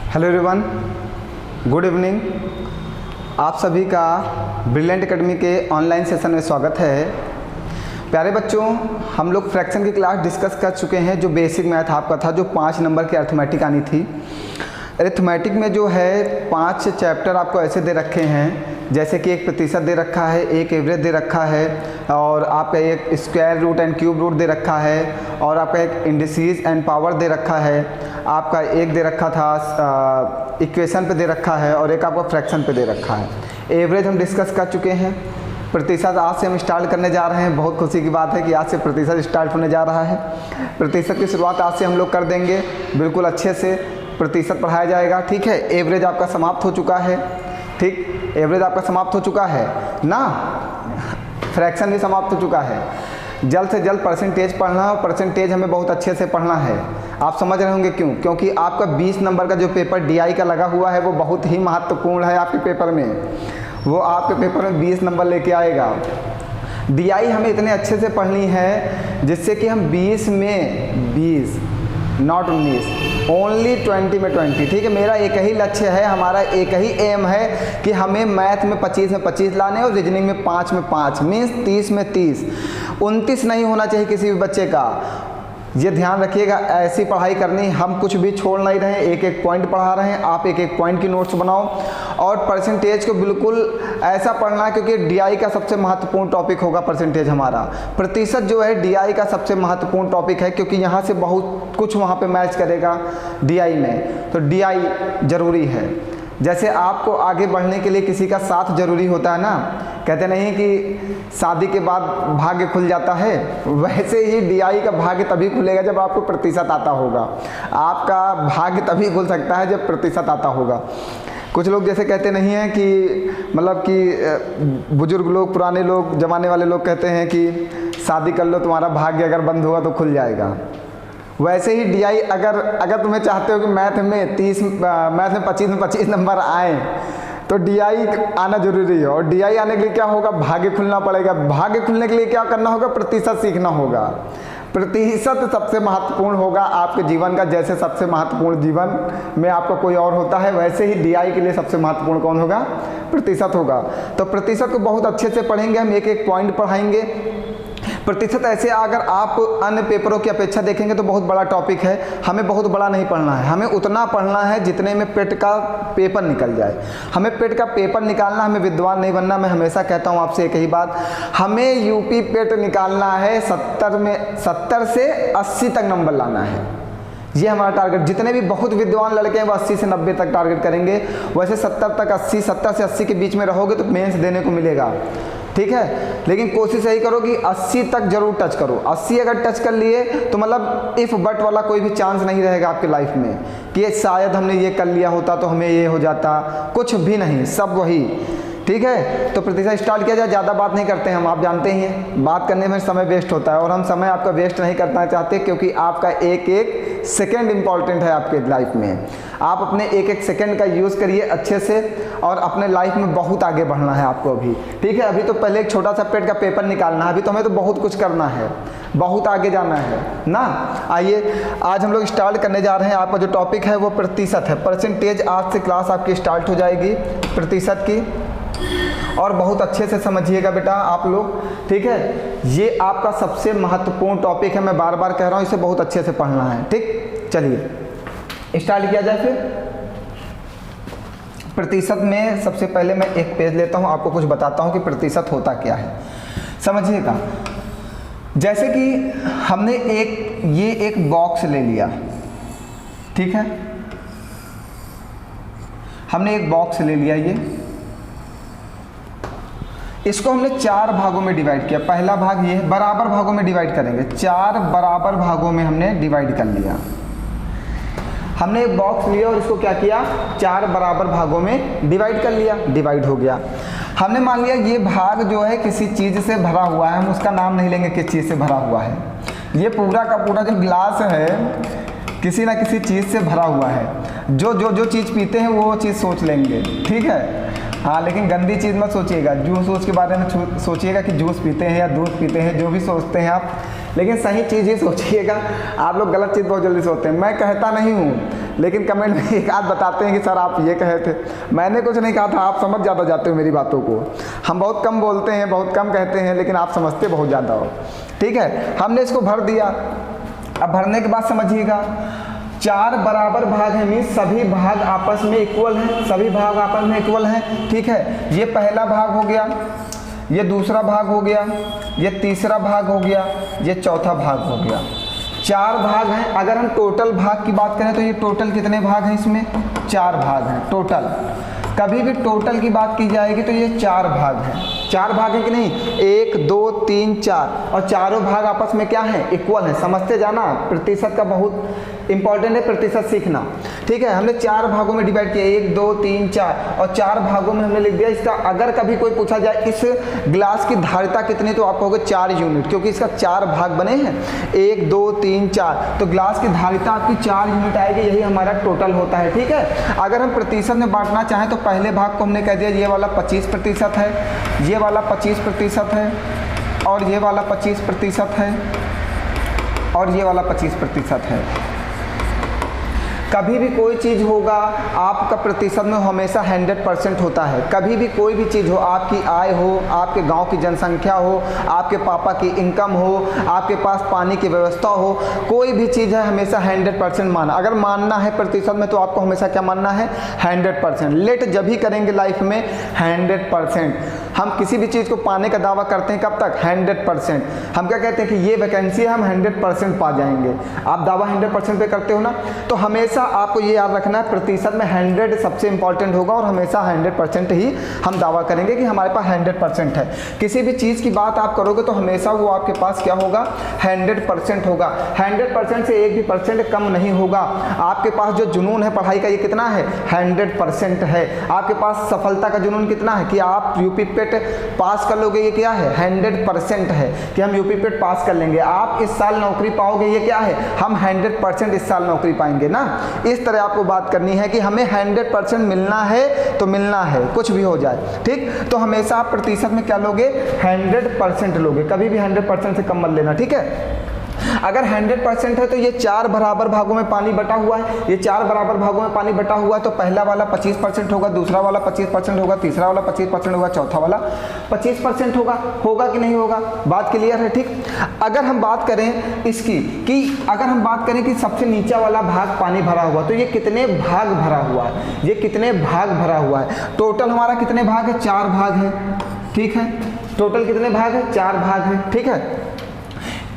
Hello everyone, good evening. आप सभी का ब्रिलियंट एकेडमी के ऑनलाइन सेशन में स्वागत है। प्यारे बच्चों, हम लोग फ्रैक्शन की क्लास डिस्कस कर चुके हैं। जो बेसिक मैथ आपका था, जो 5 नंबर की अरिथमेटिक आनी थी। अरिथमेटिक में जो है 5 चैप्टर आपको ऐसे दे रखे हैं, जैसे कि एक प्रतिशत दे रखा है, एक एवरेज दे रखा है, और आपका एक square root and cube root दे रखा है, और आपका एक इंडिसेस एंड पावर दे रखा है, आपका एक दे रखा था इक्वेशन पे दे रखा है, और एक आपका फ्रैक्शन पे दे रखा है। एवरेज हम डिस्कस कर चुके हैं। प्रतिशत आज से हम स्टार्ट करने जा रहे हैं। बहुत खुशी की बात है कि आज से प्रतिशत स्टार्ट होने जा रहा है। प्रतिशत की शुरुआत आज से हम लोग कर देंगे, बिल्कुल अच्छे से प्रतिशत पढ़ाया जाएगा। ठीक है, एवरेज आपका समाप्त हो चुका है। ठीक, एवरेज आपका समाप्त हो चुका है ना, फ्रैक्शन भी समाप्त हो चुका है। जल्द से जल्द परसेंटेज पढ़ना है, और परसेंटेज हमें बहुत अच्छे से पढ़ना है। आप समझ रहे होंगे क्यों? क्योंकि आपका 20 नंबर का जो पेपर डीआई का लगा हुआ है वो बहुत ही महत्वपूर्ण है आपके पेपर में। वो आपके पेपर में 20 नंबर लेके आएगा। डीआई हमें इतने अच्छे से पढ़नी है जिससे कि हम 20 में 20, नॉट 19, ओनली 20 में 20। ठीक है, मेरा एक ही लक्ष्य है, हमारा एक ही एम है कि हमें मैथ में 25 में 25 लाने और रीजनिंग में 5 में 5, मीन्स 30 में 30। 29 नहीं होना चाहिए किसी भी बच्चे का। ये ध्यान रखिएगा, ऐसी पढ़ाई करनी, हम कुछ भी छोड़ नहीं रहे हैं, एक एक पॉइंट पढ़ा रहे हैं। आप एक एक पॉइंट की नोट्स बनाओ, और परसेंटेज को बिल्कुल ऐसा पढ़ना है, क्योंकि डीआई का सबसे महत्वपूर्ण टॉपिक होगा परसेंटेज हमारा। प्रतिशत जो है डीआई का सबसे महत्वपूर्ण टॉपिक है, क्योंकि यहाँ से बहुत कुछ वहाँ पे मैच करेगा डीआई में। तो डीआई ज़रूरी है। जैसे आपको आगे बढ़ने के लिए किसी का साथ ज़रूरी होता है ना, कहते नहीं कि शादी के बाद भाग्य खुल जाता है, वैसे ही डीआई का भाग्य तभी खुलेगा जब आपको प्रतिशत आता होगा। आपका भाग्य तभी खुल सकता है जब प्रतिशत आता होगा। कुछ लोग जैसे कहते नहीं हैं कि मतलब कि बुजुर्ग लोग, पुराने लोग, जमाने वाले लोग कहते हैं कि शादी कर लो, तुम्हारा भाग्य अगर बंद होगा तो खुल जाएगा। वैसे ही डीआई, अगर तुम्हें चाहते हो कि मैथ में 25 में 25 नंबर आए, तो डीआई आना जरूरी है। और डीआई आने के लिए क्या होगा? भाग्य खुलना पड़ेगा। भाग्य खुलने के लिए क्या करना होगा? प्रतिशत सीखना होगा। प्रतिशत सबसे महत्वपूर्ण होगा आपके जीवन का। जैसे सबसे महत्वपूर्ण जीवन में आपका कोई और होता है, वैसे ही डीआई के लिए सबसे महत्वपूर्ण कौन होगा? प्रतिशत होगा। तो प्रतिशत को बहुत अच्छे से पढ़ेंगे हम, एक एक पॉइंट पढ़ाएंगे। प्रतिशत ऐसे अगर आप अन्य पेपरों की अपेक्षा देखेंगे तो बहुत बड़ा टॉपिक है। हमें बहुत बड़ा नहीं पढ़ना है, हमें उतना पढ़ना है जितने में पेट का पेपर निकल जाए। हमें पेट का पेपर निकालना, हमें विद्वान नहीं बनना। मैं हमेशा कहता हूँ आपसे एक ही बात, हमें यूपी पेट निकालना है। 70 से 80 तक नंबर लाना है, ये हमारा टारगेट। जितने भी बहुत विद्वान लड़के हैं वो 80 से 90 तक टारगेट करेंगे। वैसे 70 तक 80, 70 से 80 के बीच में रहोगे तो मेंस देने को मिलेगा। ठीक है, लेकिन कोशिश यही करो कि 80 तक जरूर टच करो। 80 अगर टच कर लिए तो मतलब इफ बट वाला कोई भी चांस नहीं रहेगा आपके लाइफ में कि शायद हमने ये कर लिया होता तो हमें ये हो जाता। कुछ भी नहीं, सब वही। ठीक है, तो प्रतिशत स्टार्ट किया जाए। ज़्यादा बात नहीं करते हैं हम, आप जानते ही हैं बात करने में समय वेस्ट होता है, और हम समय आपका वेस्ट नहीं करना चाहते, क्योंकि आपका एक एक सेकंड इम्पॉर्टेंट है आपके लाइफ में। आप अपने एक एक सेकंड का यूज़ करिए अच्छे से, और अपने लाइफ में बहुत आगे बढ़ना है आपको अभी। ठीक है, अभी तो पहले एक छोटा सा पेट का पेपर निकालना है, अभी तो हमें तो बहुत कुछ करना है, बहुत आगे जाना है ना। आइए आज हम लोग स्टार्ट करने जा रहे हैं। आपका जो टॉपिक है वो प्रतिशत है। परसेंटेज आज से क्लास आपकी स्टार्ट हो जाएगी प्रतिशत की, और बहुत अच्छे से समझिएगा बेटा आप लोग। ठीक है, ये आपका सबसे महत्वपूर्ण टॉपिक है, मैं बार बार कह रहा हूँ, इसे बहुत अच्छे से पढ़ना है। ठीक, चलिए स्टार्ट किया जाए फिर। प्रतिशत में सबसे पहले मैं एक पेज लेता हूँ, आपको कुछ बताता हूँ कि प्रतिशत होता क्या है, समझिएगा। जैसे कि हमने ये एक बॉक्स ले लिया। ठीक है, हमने एक बॉक्स ले लिया, ये इसको हमने 4 भागों में डिवाइड किया। पहला भाग ये बराबर भागों में डिवाइड करेंगे, 4 बराबर भागों में हमने डिवाइड कर लिया। हमने एक बॉक्स लिया और इसको क्या किया? 4 बराबर भागों में डिवाइड कर लिया, डिवाइड हो गया। हमने मान लिया ये भाग जो है किसी चीज़ से भरा हुआ है, हम उसका नाम नहीं लेंगे किस चीज़ से भरा हुआ है। ये पूरा का पूरा जो ग्लास है किसी ना किसी चीज़ से भरा हुआ है। जो चीज़ पीते हैं वो चीज़ सोच लेंगे। ठीक है, हाँ, लेकिन गंदी चीज़ मत सोचिएगा। जूस के बारे में सोचिएगा कि जूस पीते हैं या दूध पीते हैं, जो भी सोचते हैं आप लेकिन सही चीज़ ही सोचिएगा, आप लोग गलत चीज़ बहुत जल्दी सोचते हैं। मैं कहता नहीं हूँ, लेकिन कमेंट में एक आध बताते हैं कि सर आप ये कहे थे, मैंने कुछ नहीं कहा था, आप समझ ज़्यादा जाते हो मेरी बातों को। हम बहुत कम बोलते हैं, बहुत कम कहते हैं, लेकिन आप समझते बहुत ज़्यादा हो। ठीक है, हमने इसको भर दिया। अब भरने के बाद समझिएगा, 4 बराबर भाग हैं, मीन्स सभी भाग आपस में इक्वल हैं, सभी भाग आपस में इक्वल हैं। ठीक है, ये पहला भाग हो गया, ये दूसरा भाग हो गया, ये तीसरा भाग हो गया, ये चौथा भाग हो गया। 4 भाग हैं। अगर हम टोटल भाग की बात करें तो ये टोटल कितने भाग हैं, इसमें 4 भाग हैं टोटल। कभी भी टोटल की बात की जाएगी तो ये 4 भाग हैं। 4 भाग हैं कि नहीं, 1 2 3 4, और चारों भाग आपस में क्या है, इक्वल है। समझते जाना, प्रतिशत का बहुत इंपॉर्टेंट है प्रतिशत सीखना। ठीक है, हमने 4 भागों में डिवाइड किया, 1 2 3 4, और 4 भागों में हमने लिख दिया इसका। अगर कभी कोई पूछा जाए इस ग्लास की धारिता कितनी, तो आप कहोगे 4 यूनिट, क्योंकि इसका 4 भाग बने हैं, 1 2 3 4, तो ग्लास की धारिता आपकी 4 यूनिट आएगी, यही हमारा टोटल होता है। ठीक है, अगर हम प्रतिशत में बांटना चाहें तो पहले भाग को हमने कह दिया ये वाला 25% है, ये वाला 25% है, और ये वाला 25% है, और ये वाला 25% है। कभी भी कोई चीज़ होगा आपका प्रतिशत में हमेशा 100% होता है। कभी भी कोई भी चीज़ हो, आपकी आय हो, आपके गांव की जनसंख्या हो, आपके पापा की इनकम हो, आपके पास पानी की व्यवस्था हो, कोई भी चीज़ है हमेशा 100% माना। अगर मानना है प्रतिशत में तो आपको हमेशा क्या मानना है, 100%। लेट जब भी करेंगे लाइफ में 100%। हम किसी भी चीज़ को पाने का दावा करते हैं कब तक, 100%। हम क्या कहते हैं कि ये वैकेंसी है, हम 100% पा जाएंगे। आप दावा 100% पे करते हो ना, तो हमेशा आपको ये याद रखना है प्रतिशत में 100 सबसे इंपॉर्टेंट होगा, और हमेशा 100% ही हम दावा करेंगे कि हमारे पास 100% है। किसी भी चीज़ की बात आप करोगे तो हमेशा वो आपके पास क्या होगा, 100% होगा। 100% से 1% कम नहीं होगा। आपके पास जो जुनून है पढ़ाई का, ये कितना है, 100% है। आपके पास सफलता का जुनून कितना है कि आप यूपी पेट पास कर लोगे, ये क्या है, 100% है कि हम यूपी पेट पास कर लेंगे। आप इस साल नौकरी पाओगे, ये क्या है, हम 100% इस साल नौकरी पाएंगे ना। इस तरह आपको बात करनी है कि हमें 100% मिलना है तो मिलना है, कुछ भी हो जाए। ठीक, तो हमेशा आप प्रतिशत में क्या लोगे, 100% लोगे, कभी भी 100% से कम मत लेना। ठीक है, अगर 100% है तो ये 4 बराबर भागों में पानी बटा हुआ है, ये 4 बराबर भागों में पानी बटा हुआ है, तो पहला वाला 25% होगा, दूसरा वाला 25% होगा, तीसरा वाला 25% होगा, चौथा वाला 25% होगा। होगा कि नहीं होगा, बात क्लियर है। ठीक, अगर हम बात करें इसकी कि अगर हम बात करें कि सबसे नीचा वाला भाग पानी भरा हुआ, तो ये कितने भाग भरा हुआ है, ये कितने भाग भरा हुआ है। टोटल हमारा कितने भाग है, 4 भाग है। ठीक है, टोटल कितने भाग है, 4 भाग है। ठीक है,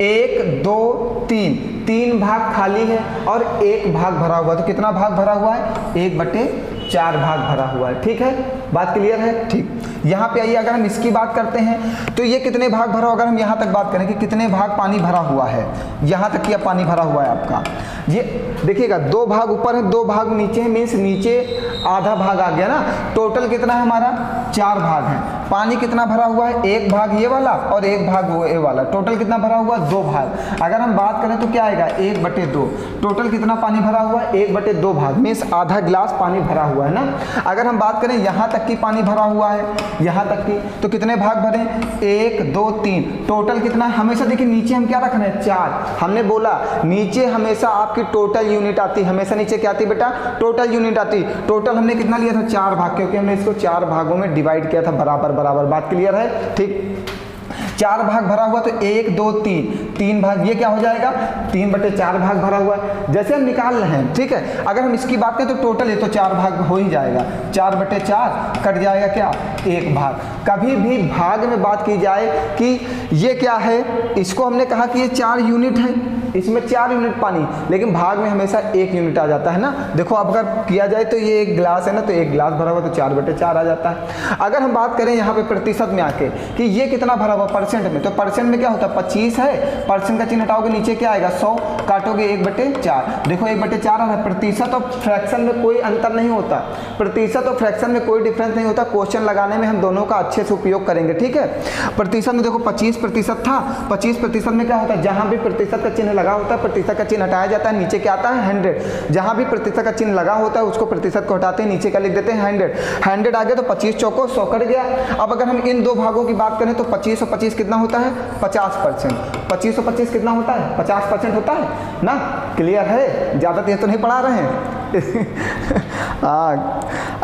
1 2 3 भाग खाली है और 1 भाग भरा हुआ, तो कितना भाग भरा हुआ है, 1/4 भाग भरा हुआ है। ठीक है, बात क्लियर है। ठीक, यहाँ पे आइए, अगर हम इसकी बात करते हैं तो ये कितने भाग भरा हुआ, अगर हम यहाँ तक बात करें कि कितने भाग पानी भरा हुआ है, यहाँ तक कि अब पानी भरा हुआ है आपका, ये देखिएगा 2 भाग ऊपर है, 2 भाग नीचे है, मीन्स नीचे आधा भाग आ गया ना। टोटल कितना है हमारा, 4 भाग है। पानी कितना भरा हुआ है, 1 भाग ये वाला और 1 भाग वो ये वाला, टोटल कितना भरा हुआ है, 2 भाग। अगर हम बात करें तो क्या आएगा, 1/2। टोटल कितना पानी भरा हुआ है, 1/2 भाग, मीन्स आधा गिलास पानी भरा हुआ है ना। अगर हम बात करें यहाँ तक की पानी भरा हुआ है, यहाँ तक की, तो कितने भाग भरे, 1 2 3, टोटल कितना, हमेशा देखिए नीचे हम क्या रख रहे हैं, 4। हमने बोला नीचे हमेशा आपकी टोटल यूनिट आती, हमेशा नीचे क्या आती बेटा, टोटल यूनिट आती। टोटल हमने कितना लिया था, 4 भाग, क्योंकि हमने इसको 4 भागों में डिवाइड किया था बराबर बराबर। बात क्लियर है। ठीक, 4 भाग भरा हुआ, तो 1 2 3 भाग, ये क्या हो जाएगा, 3/4 भाग भरा हुआ है। जैसे हम निकाल रहे हैं, ठीक है, अगर हम इसकी बात करें तो टोटल ये तो 4 भाग हो ही जाएगा, 4/4 कट जाएगा क्या, 1 भाग। कभी भी भाग में बात की जाए कि ये क्या है, इसको हमने कहा कि ये 4 यूनिट है, इसमें 4 यूनिट पानी, लेकिन भाग में हमेशा 1 यूनिट आ जाता है ना। देखो अब अगर किया जाए तो ये 1 गिलास है ना, तो 1 गिलास भरा हुआ तो 4/4 आ जाता है। अगर हम बात करें यहाँ पे प्रतिशत में आके कि ये कितना भरा हुआ परसेंट में, तो परसेंट में क्या होता है, 25 है, परसेंट का चिन्ह हटाओगे नीचे क्या आएगा, 100, काटोगे 1/4। देखो 1/4 आ रहा है। प्रतिशत और फ्रैक्शन में कोई अंतर नहीं होता, प्रतिशत और फ्रैक्शन में कोई डिफरेंस नहीं होता। क्वेश्चन लगाने में हम दोनों का अच्छे से उपयोग करेंगे। ठीक है, प्रतिशत में देखो 25% था, 25% में क्या होता है, जहां भी प्रतिशत का चिन्ह लगा होता है प्रतिशत का चिन्ह हटाया जाता है, नीचे क्या आता है 100। जहां भी प्रतिशत का चिन्ह लगा होता है उसको प्रतिशत को हटाते हैं, नीचे का लिख देते हैं 100 आ गया, तो 25 चौको 100 कट गया। अब अगर हम इन 2 भागों की बात करें तो 25 और 25 कितना होता है, 50%। 25 और 25 कितना होता है? 50% होता है ना। क्लियर है? ज़्यादा तेज तो नहीं पढ़ा रहे हैं।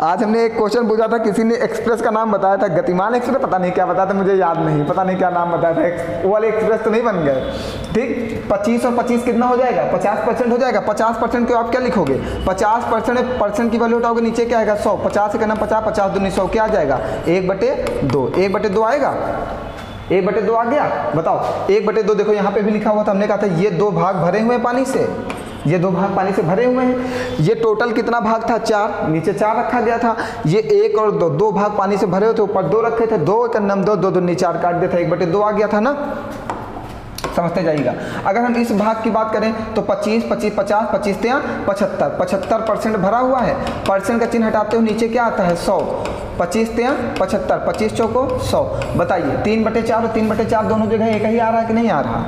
आज हमने एक क्वेश्चन पूछा था, किसी ने एक्सप्रेस का नाम बताया था, गतिमान एक्सप्रेस, पता नहीं क्या बताया था, मुझे याद नहीं, पता नहीं क्या नाम बताया था, वो वाले एक्सप्रेस तो नहीं बन गए। ठीक, 25 और 25 कितना हो जाएगा? 50% हो जाएगा। 50% को आप क्या लिखोगे? 50% परसेंट की वैल्यू उठाओगे, नीचे क्या आएगा? 100। 50 से करना 50, 50 दूनी 100, क्या आ जाएगा? 1/2। 1/2 आएगा। 1/2 आ गया। बताओ 1/2 देखो यहाँ पे भी लिखा हुआ था, हमने कहा था ये 2 भाग भरे हुए हैं पानी से, ये 2 भाग पानी से भरे हुए हैं। ये टोटल कितना भाग था? 4, नीचे 4 रखा गया था। ये 1 और 2 भाग पानी से भरे हुए थे, ऊपर 2 रखे थे। 2 का नम 2, 2 दूनी 4 काट दिया था, 1/2 आ गया था ना। समझते जाइएगा। अगर हम इस भाग की बात करें तो 25, 25, 50, 25 तिया 75, 75% भरा हुआ है। परसेंट का चिन्ह हटाते हो, नीचे क्या आता है? 100। 25 तिया 75, 25 चौको 100। बताइए 3/4 और 3/4 दोनों जगह एक ही आ रहा है कि नहीं आ रहा?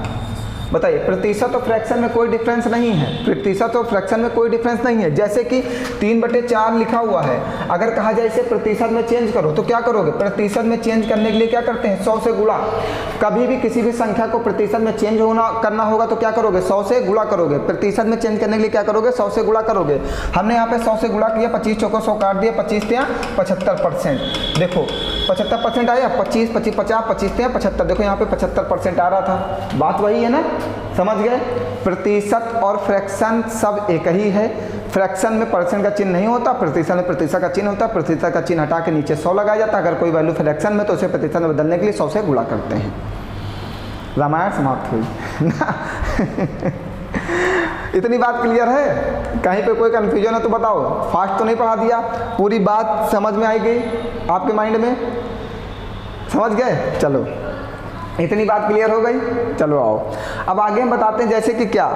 बताइए। प्रतिशत और फ्रैक्शन में कोई डिफरेंस नहीं है, प्रतिशत और फ्रैक्शन में कोई डिफरेंस नहीं है। जैसे कि 3/4 लिखा हुआ है, अगर कहा जाए इसे प्रतिशत में चेंज करो तो क्या करोगे? प्रतिशत में चेंज करने के लिए क्या करते हैं? 100 से गुणा। कभी भी किसी भी संख्या को प्रतिशत में चेंज करना होगा तो क्या करोगे? 100 से गुणा करोगे। प्रतिशत में चेंज करने के लिए क्या करोगे? 100 से गुणा करोगे। हमने यहाँ पे 100 से गुणा किया, 25 चौको 100 काट दिया, 25 तिया 75%। देखो 75% आया, 25, 25, 50, 25 तिया 75। देखो यहाँ पे 75% आ रहा था। बात वही है ना, समझ गए? प्रतिशत और फ्रैक्शन सब एक ही है। फ्रैक्शन में परसेंट का चिन्ह नहीं होता, प्रतिशत में प्रतिशत का चिन्ह होता है। प्रतिशत का चिन्ह हटा के नीचे 100 लगाया जाता है। अगर कोई वैल्यू फ्रैक्शन में तो उसे प्रतिशत में बदलने के लिए 100 से गुणा करते हैं। रामायण समाप्त हुई ना। इतनी बात क्लियर है? कहीं पे कोई कंफ्यूजन है तो बताओ। फास्ट तो नहीं पढ़ा दिया? पूरी बात समझ में आई गई आपके माइंड में? समझ गए? चलो इतनी बात क्लियर हो गई। चलो आओ अब आगे हम बताते हैं। जैसे कि क्या?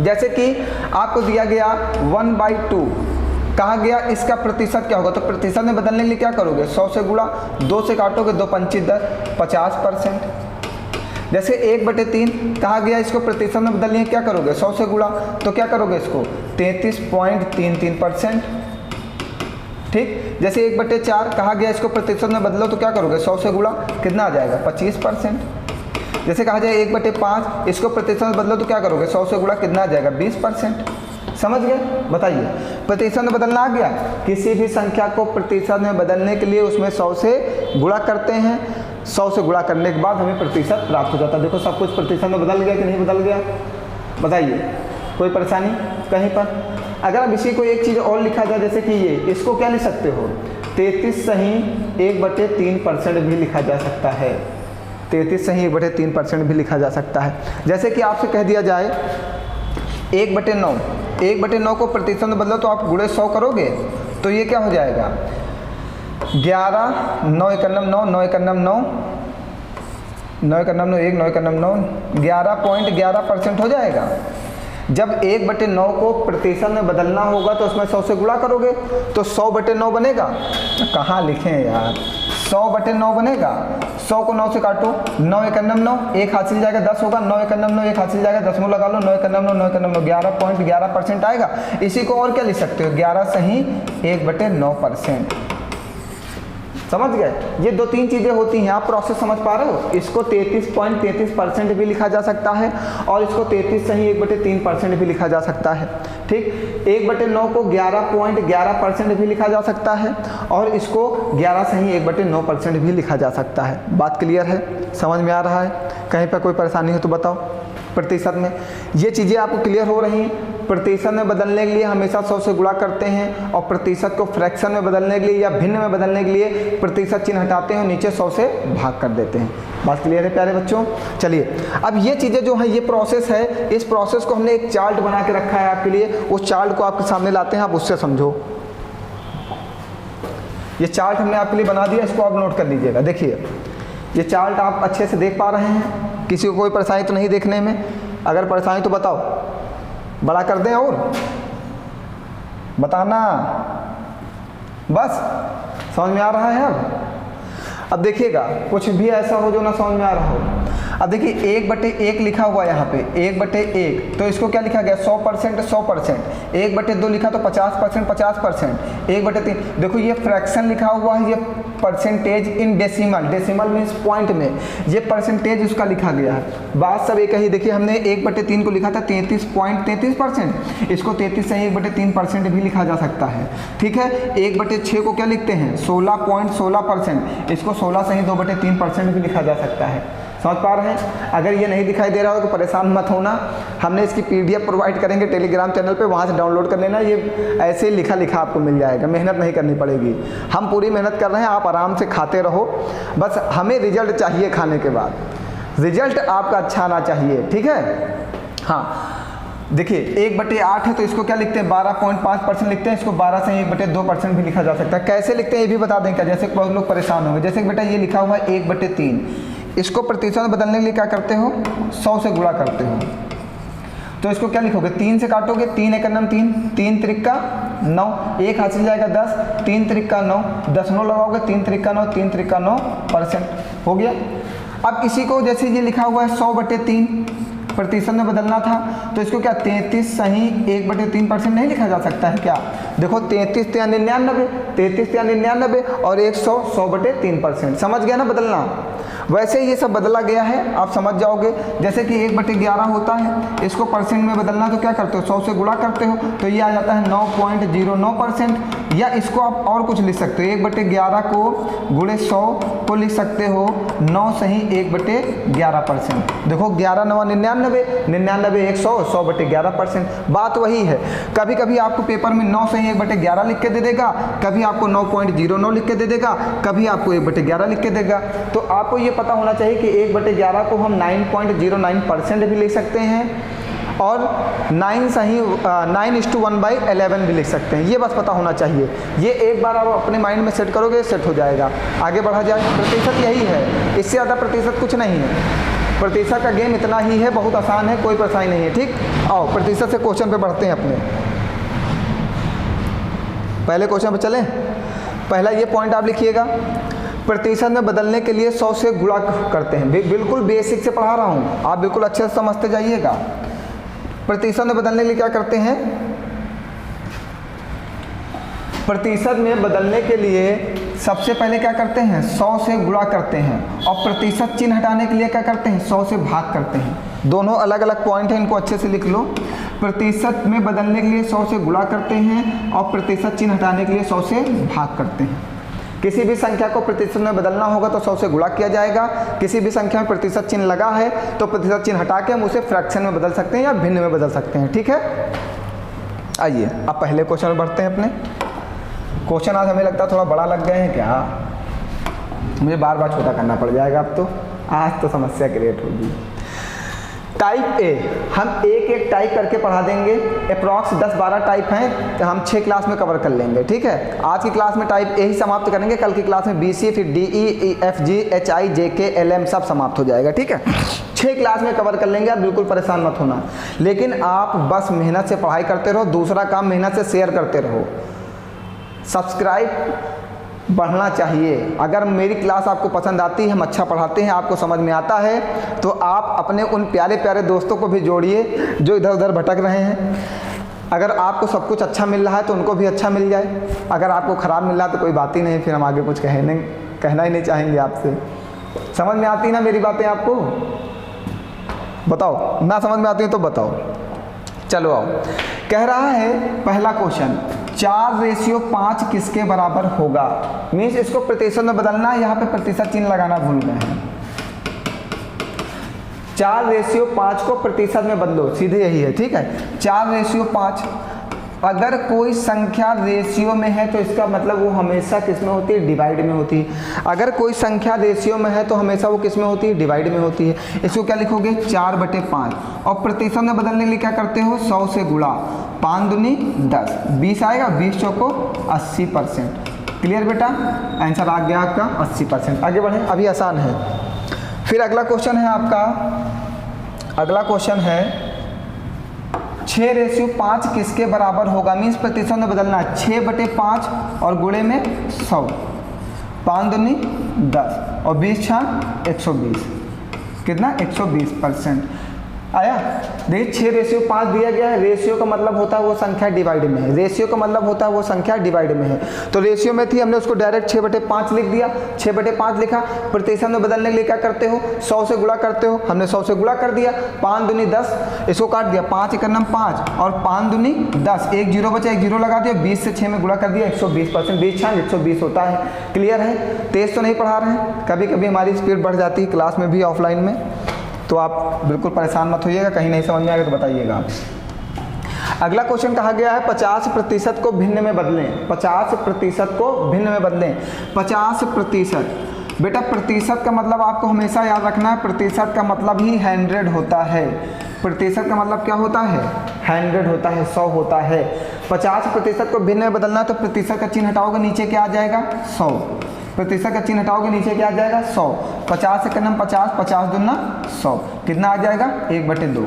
जैसे कि आपको दिया गया 1/2, कहा गया इसका प्रतिशत क्या होगा? तो प्रतिशत में बदलने के लिए क्या करोगे? 100 से गुणा, 2 से काटोगे, 2 पंची 10, 50%। जैसे 1/3 कहा गया इसको प्रतिशत में बदलने क्या करोगे? 100 से गुणा, तो क्या करोगे इसको? 33.33%। ठीक। जैसे 1/4 कहा गया इसको प्रतिशत में बदलो तो क्या करोगे? 100 से गुणा, कितना आ जाएगा? 25%। जैसे कहा जाए 1/5 इसको प्रतिशत में बदलो तो क्या करोगे? 100 से गुणा, कितना आ जाएगा? 20%। समझ गए? बताइए प्रतिशत में बदलना आ गया। किसी भी संख्या को प्रतिशत में बदलने के लिए उसमें 100 से गुणा करते हैं। 100 से गुणा करने के बाद हमें प्रतिशत प्राप्त हो जाता है। देखो सब कुछ प्रतिशत में बदल गया कि नहीं बदल गया? बताइए कोई परेशानी कहीं पर? अगर अब इसी को एक चीज़ और लिखा जाए, जैसे कि ये, इसको क्या लिख सकते हो? 33 सही 1/3% भी लिखा जा सकता है। 33 सही 1/3% भी लिखा जा सकता है। जैसे कि आपसे कह दिया जाए 1/9, 1/9 को प्रतिशत में बदलो तो आप गुणे 100 करोगे तो ये क्या हो जाएगा? 11, 9 एकम 9, 9 एकम 9, 9 एकम 9, 1, 9 एकम 9, 11.11% हो जाएगा। जब 1/9 को प्रतिशत में बदलना होगा तो उसमें 100 से गुणा करोगे तो 100/9 बनेगा। कहाँ लिखें यार? 100/9 बनेगा। 100 को 9 से काटो, 9 एकम 9, 1 हाथ से जाएगा 10 होगा, 9 एकम 9, 1 हाथ से जाएगा 10 लगा लो, 9 एकम 9, 9 एकम 9, 11.11% आएगा। इसी को और क्या लिख सकते हो? 11 सही 1/9%। समझ गए? ये 2-3 चीज़ें होती हैं। आप प्रोसेस समझ पा रहे हो? इसको 33.33% भी लिखा जा सकता है और इसको 33 सही 1/3% भी लिखा जा सकता है। ठीक। 1/9 को 11.11% भी लिखा जा सकता है और इसको 11 सही 1/9% भी लिखा जा सकता है। बात क्लियर है? समझ में आ रहा है? कहीं पर कोई परेशानी हो तो बताओ। प्रतिशत में ये चीज़ें आपको क्लियर हो रही हैं? प्रतिशत में बदलने के लिए हमेशा 100 से गुणा करते हैं और प्रतिशत को फ्रैक्शन में बदलने के लिए या भिन्न में बदलने के लिए प्रतिशत चिन्ह हटाते हैं और नीचे 100 से भाग कर देते हैं। बात क्लियर है प्यारे बच्चों? चलिए अब ये चीज़ें जो हैं, ये प्रोसेस है। इस प्रोसेस को हमने एक चार्ट बना के रखा है आपके लिए। उस चार्ट को आपके सामने लाते हैं, आप उससे समझो। ये चार्ट हमने आपके लिए बना दिया, इसको आप नोट कर लीजिएगा। देखिए ये चार्ट आप अच्छे से देख पा रहे हैं? किसी को कोई परेशानी तो नहीं देखने में? अगर परेशानी तो बताओ, बड़ा कर दें और बताना। बस समझ में आ रहा है? अब देखिएगा कुछ भी ऐसा हो जो ना समझ में आ रहा हो। अब देखिए 1/1 लिखा हुआ है यहाँ पे 1/1, तो इसको क्या लिखा गया 100%, 100%। 1/2 लिखा तो 50%, 50%। 1/3 देखो ये फ्रैक्शन लिखा हुआ है, ये percentage in decimal, decimal means point में, ये परसेंटेज उसका लिखा गया है। बात सब एक ही। देखिए हमने 1/3 को लिखा था 33.33%, इसको 33 से 1/3% भी लिखा जा सकता है। ठीक है, 1/6 को क्या लिखते हैं 16.16%, इसको 16 से ही 2/3% भी लिखा जा सकता है। समझ पा रहे हैं? अगर ये नहीं दिखाई दे रहा हो तो परेशान मत होना, हमने इसकी PDF प्रोवाइड करेंगे टेलीग्राम चैनल पे, वहाँ से डाउनलोड कर लेना। ये ऐसे लिखा लिखा आपको मिल जाएगा, मेहनत नहीं करनी पड़ेगी। हम पूरी मेहनत कर रहे हैं, आप आराम से खाते रहो, बस हमें रिजल्ट चाहिए। खाने के बाद रिजल्ट आपका अच्छा आना चाहिए। ठीक है, हाँ देखिए 1/8 है तो इसको क्या लिखते हैं 12.5% लिखते हैं, इसको 12 से 1/2% भी लिखा जा सकता है। कैसे लिखते हैं ये भी बता दें क्या, जैसे बहुत लोग परेशान होंगे। जैसे बेटा ये लिखा हुआ है 1/3, इसको प्रतिशत में बदलने के लिए क्या करते हो 100 से गुणा करते हो, तो इसको क्या लिखोगे 3 से काटोगे, 3 × 9 3, 3 त्रिक 9, 1 हाथ से जाएगा 10, 3 त्रिक 9, 10 9 लगाओगे, 3 त्रिक 9, 3 त्रिक 9% हो गया। अब इसी को जैसे ये लिखा हुआ है 100/3 प्रतिशत में बदलना था, तो इसको क्या 33 सही 1/3% नहीं लिखा जा सकता है क्या? देखो 33 × 99, 33 × 99 और 100, 100/3%। समझ गया ना बदलना? वैसे ये सब बदला गया है, आप समझ जाओगे। जैसे कि 1/11 होता है, इसको परसेंट में बदलना तो क्या करते हो 100 से गुणा करते हो, तो ये आ जाता है 9.09%। या इसको आप और कुछ लिख सकते हो, 1/11 को गुणे 100 को लिख सकते हो 9 सही 1/11%। देखो 11 9 99, 99 100, 100/11%। बात वही है। कभी कभी आपको पेपर में 9 सही 1/11 लिख के दे देगा, कभी आपको 9.09 लिख के दे देगा, कभी आपको 1/11 लिख के देगा। तो आपको ये पता होना चाहिए कि 1/11 को हम 9.09% भी लिख सकते हैं, और 9:1/11 भी लिख सकते हैं। ये बस पता होना चाहिए। ये एक बार आप अपने माइंड में सेट करोगे, सेट हो जाएगा। आगे बढ़ा जाए, प्रतिशत यही है, इससे ज़्यादा प्रतिशत कुछ नहीं है। प्रतिशत का गेम इतना ही है, बहुत आसान है, कोई परेशानी नहीं है। ठीक, आओ प्रतिशत से क्वेश्चन पे बढ़ते हैं अपने। पहले क्वेश्चन पे चलें। पहला ये पॉइंट आप लिखिएगा, प्रतिशत में बदलने के लिए 100 से गुणा करते हैं। बिल्कुल बेसिक से पढ़ा रहा हूँ, आप बिल्कुल अच्छे से समझते जाइएगा। प्रतिशत में बदलने के लिए क्या करते हैं, प्रतिशत में बदलने के लिए सबसे पहले क्या करते हैं 100 से गुणा करते हैं, और प्रतिशत चिन्ह हटाने के लिए क्या करते हैं 100 से भाग करते हैं। दोनों अलग अलग पॉइंट हैं, इनको अच्छे से लिख लो। प्रतिशत में बदलने के लिए 100 से गुणा करते हैं, और प्रतिशत चिन्ह हटाने के लिए 100 से भाग करते हैं। किसी भी संख्या को प्रतिशत में बदलना होगा तो 100 से गुणा किया जाएगा। किसी भी संख्या में प्रतिशत चिन्ह लगा है तो प्रतिशत चिन्ह हटा के हम उसे फ्रैक्शन में बदल सकते हैं या भिन्न में बदल सकते हैं। ठीक है, आइए अब पहले क्वेश्चन में बढ़ते हैं अपने। क्वेश्चन आज हमें लगता है थोड़ा बड़ा लग गए हैं क्या, मुझे बार बार छोटा करना पड़ जाएगा अब तो, आज तो समस्या क्रिएट होगी। टाइप ए हम एक एक टाइप करके पढ़ा देंगे, अप्रॉक्स 10-12 टाइप हैं, तो हम 6 क्लास में कवर कर लेंगे। ठीक है, आज की क्लास में टाइप ए ही समाप्त करेंगे, कल की क्लास में BC, फिर DE, EF, G, HI, JK, LM सब समाप्त हो जाएगा। ठीक है, 6 क्लास में कवर कर लेंगे, आप बिल्कुल परेशान मत होना। लेकिन आप बस मेहनत से पढ़ाई करते रहो, दूसरा काम मेहनत से शेयर करते रहो। सब्सक्राइब बढ़ना चाहिए। अगर मेरी क्लास आपको पसंद आती है, हम अच्छा पढ़ाते हैं, आपको समझ में आता है, तो आप अपने उन प्यारे प्यारे दोस्तों को भी जोड़िए जो इधर उधर भटक रहे हैं। अगर आपको सब कुछ अच्छा मिल रहा है तो उनको भी अच्छा मिल जाए, अगर आपको ख़राब मिल रहा है तो कोई बात ही नहीं, फिर हम आगे कुछ कहना ही नहीं चाहेंगे आपसे। समझ में आती ना मेरी बातें आपको? बताओ, ना समझ में आती है तो बताओ। चलो आओ, कह रहा है पहला क्वेश्चन 4:5 किसके बराबर होगा। मीन्स इसको प्रतिशत में बदलना है, यहाँ पे प्रतिशत चिन्ह लगाना भूल गए हैं। 4:5 को प्रतिशत में बदलो, सीधे यही है। ठीक है, 4:5 अगर कोई संख्या रेशियो में है तो इसका मतलब वो हमेशा किस में होती है, डिवाइड में होती है। अगर कोई संख्या रेशियो में है तो हमेशा वो किस में होती है, डिवाइड में होती है। इसको क्या लिखोगे 4/5, और प्रतिशत में बदलने के लिए क्या करते हो 100 से गुणा, 5 दूनी 10, 20 आएगा, 20 चौको 80%। क्लियर बेटा, आंसर आ गया आपका 80%। आगे बढ़े, अभी आसान है। फिर अगला क्वेश्चन है आपका, अगला क्वेश्चन है 6:5 किसके बराबर होगा। मीन्स प्रतिशत में बदलना है, 6/5 और गुणे में 100, 5 दूनी 10 और 20 × 120। कितना 120%। आया। देखिए 6 रेशियो 5 दिया गया है। रेशियो का मतलब होता है वो संख्या डिवाइड में है। रेशियो का मतलब होता है वो संख्या डिवाइड में है। तो रेशियो में थी, हमने उसको डायरेक्ट 6/5 लिख दिया। 6/5 लिखा। प्रतिशत में बदलने के लिए क्या करते हो, 100 से गुणा करते हो। हमने 100 से गुणा कर दिया। 5 दूनी 10, इसको काट दिया। 5 × 5 और 5 दूनी 10, एक जीरो बचा, एक जीरो लगा दिया। 20 से 6 में गुणा कर दिया, 120%। 20 × 120 होता है। क्लियर है। तेज तो नहीं पढ़ा रहे हैं, कभी कभी हमारी स्पीड बढ़ जाती है क्लास में भी, ऑफलाइन में, तो आप बिल्कुल परेशान मत होइएगा। कहीं नहीं समझ में आएगा तो बताइएगा। अगला क्वेश्चन कहा गया है 50% को भिन्न में बदलें। 50% को भिन्न में बदलें। 50%, बेटा प्रतिशत का मतलब आपको हमेशा याद रखना है, प्रतिशत का मतलब ही 100 होता है। प्रतिशत का मतलब क्या होता है, 100 होता है, 100 होता है। 50% को भिन्न में बदलना है तो प्रतिशत का चिन्ह हटाओगे, नीचे क्या आ जाएगा, 100। प्रतिशत का चिन्ह हटाओगे, नीचे क्या आ जाएगा, 100। 50 से करना 50, 50 दूना 100, कितना आ जाएगा, 1/2।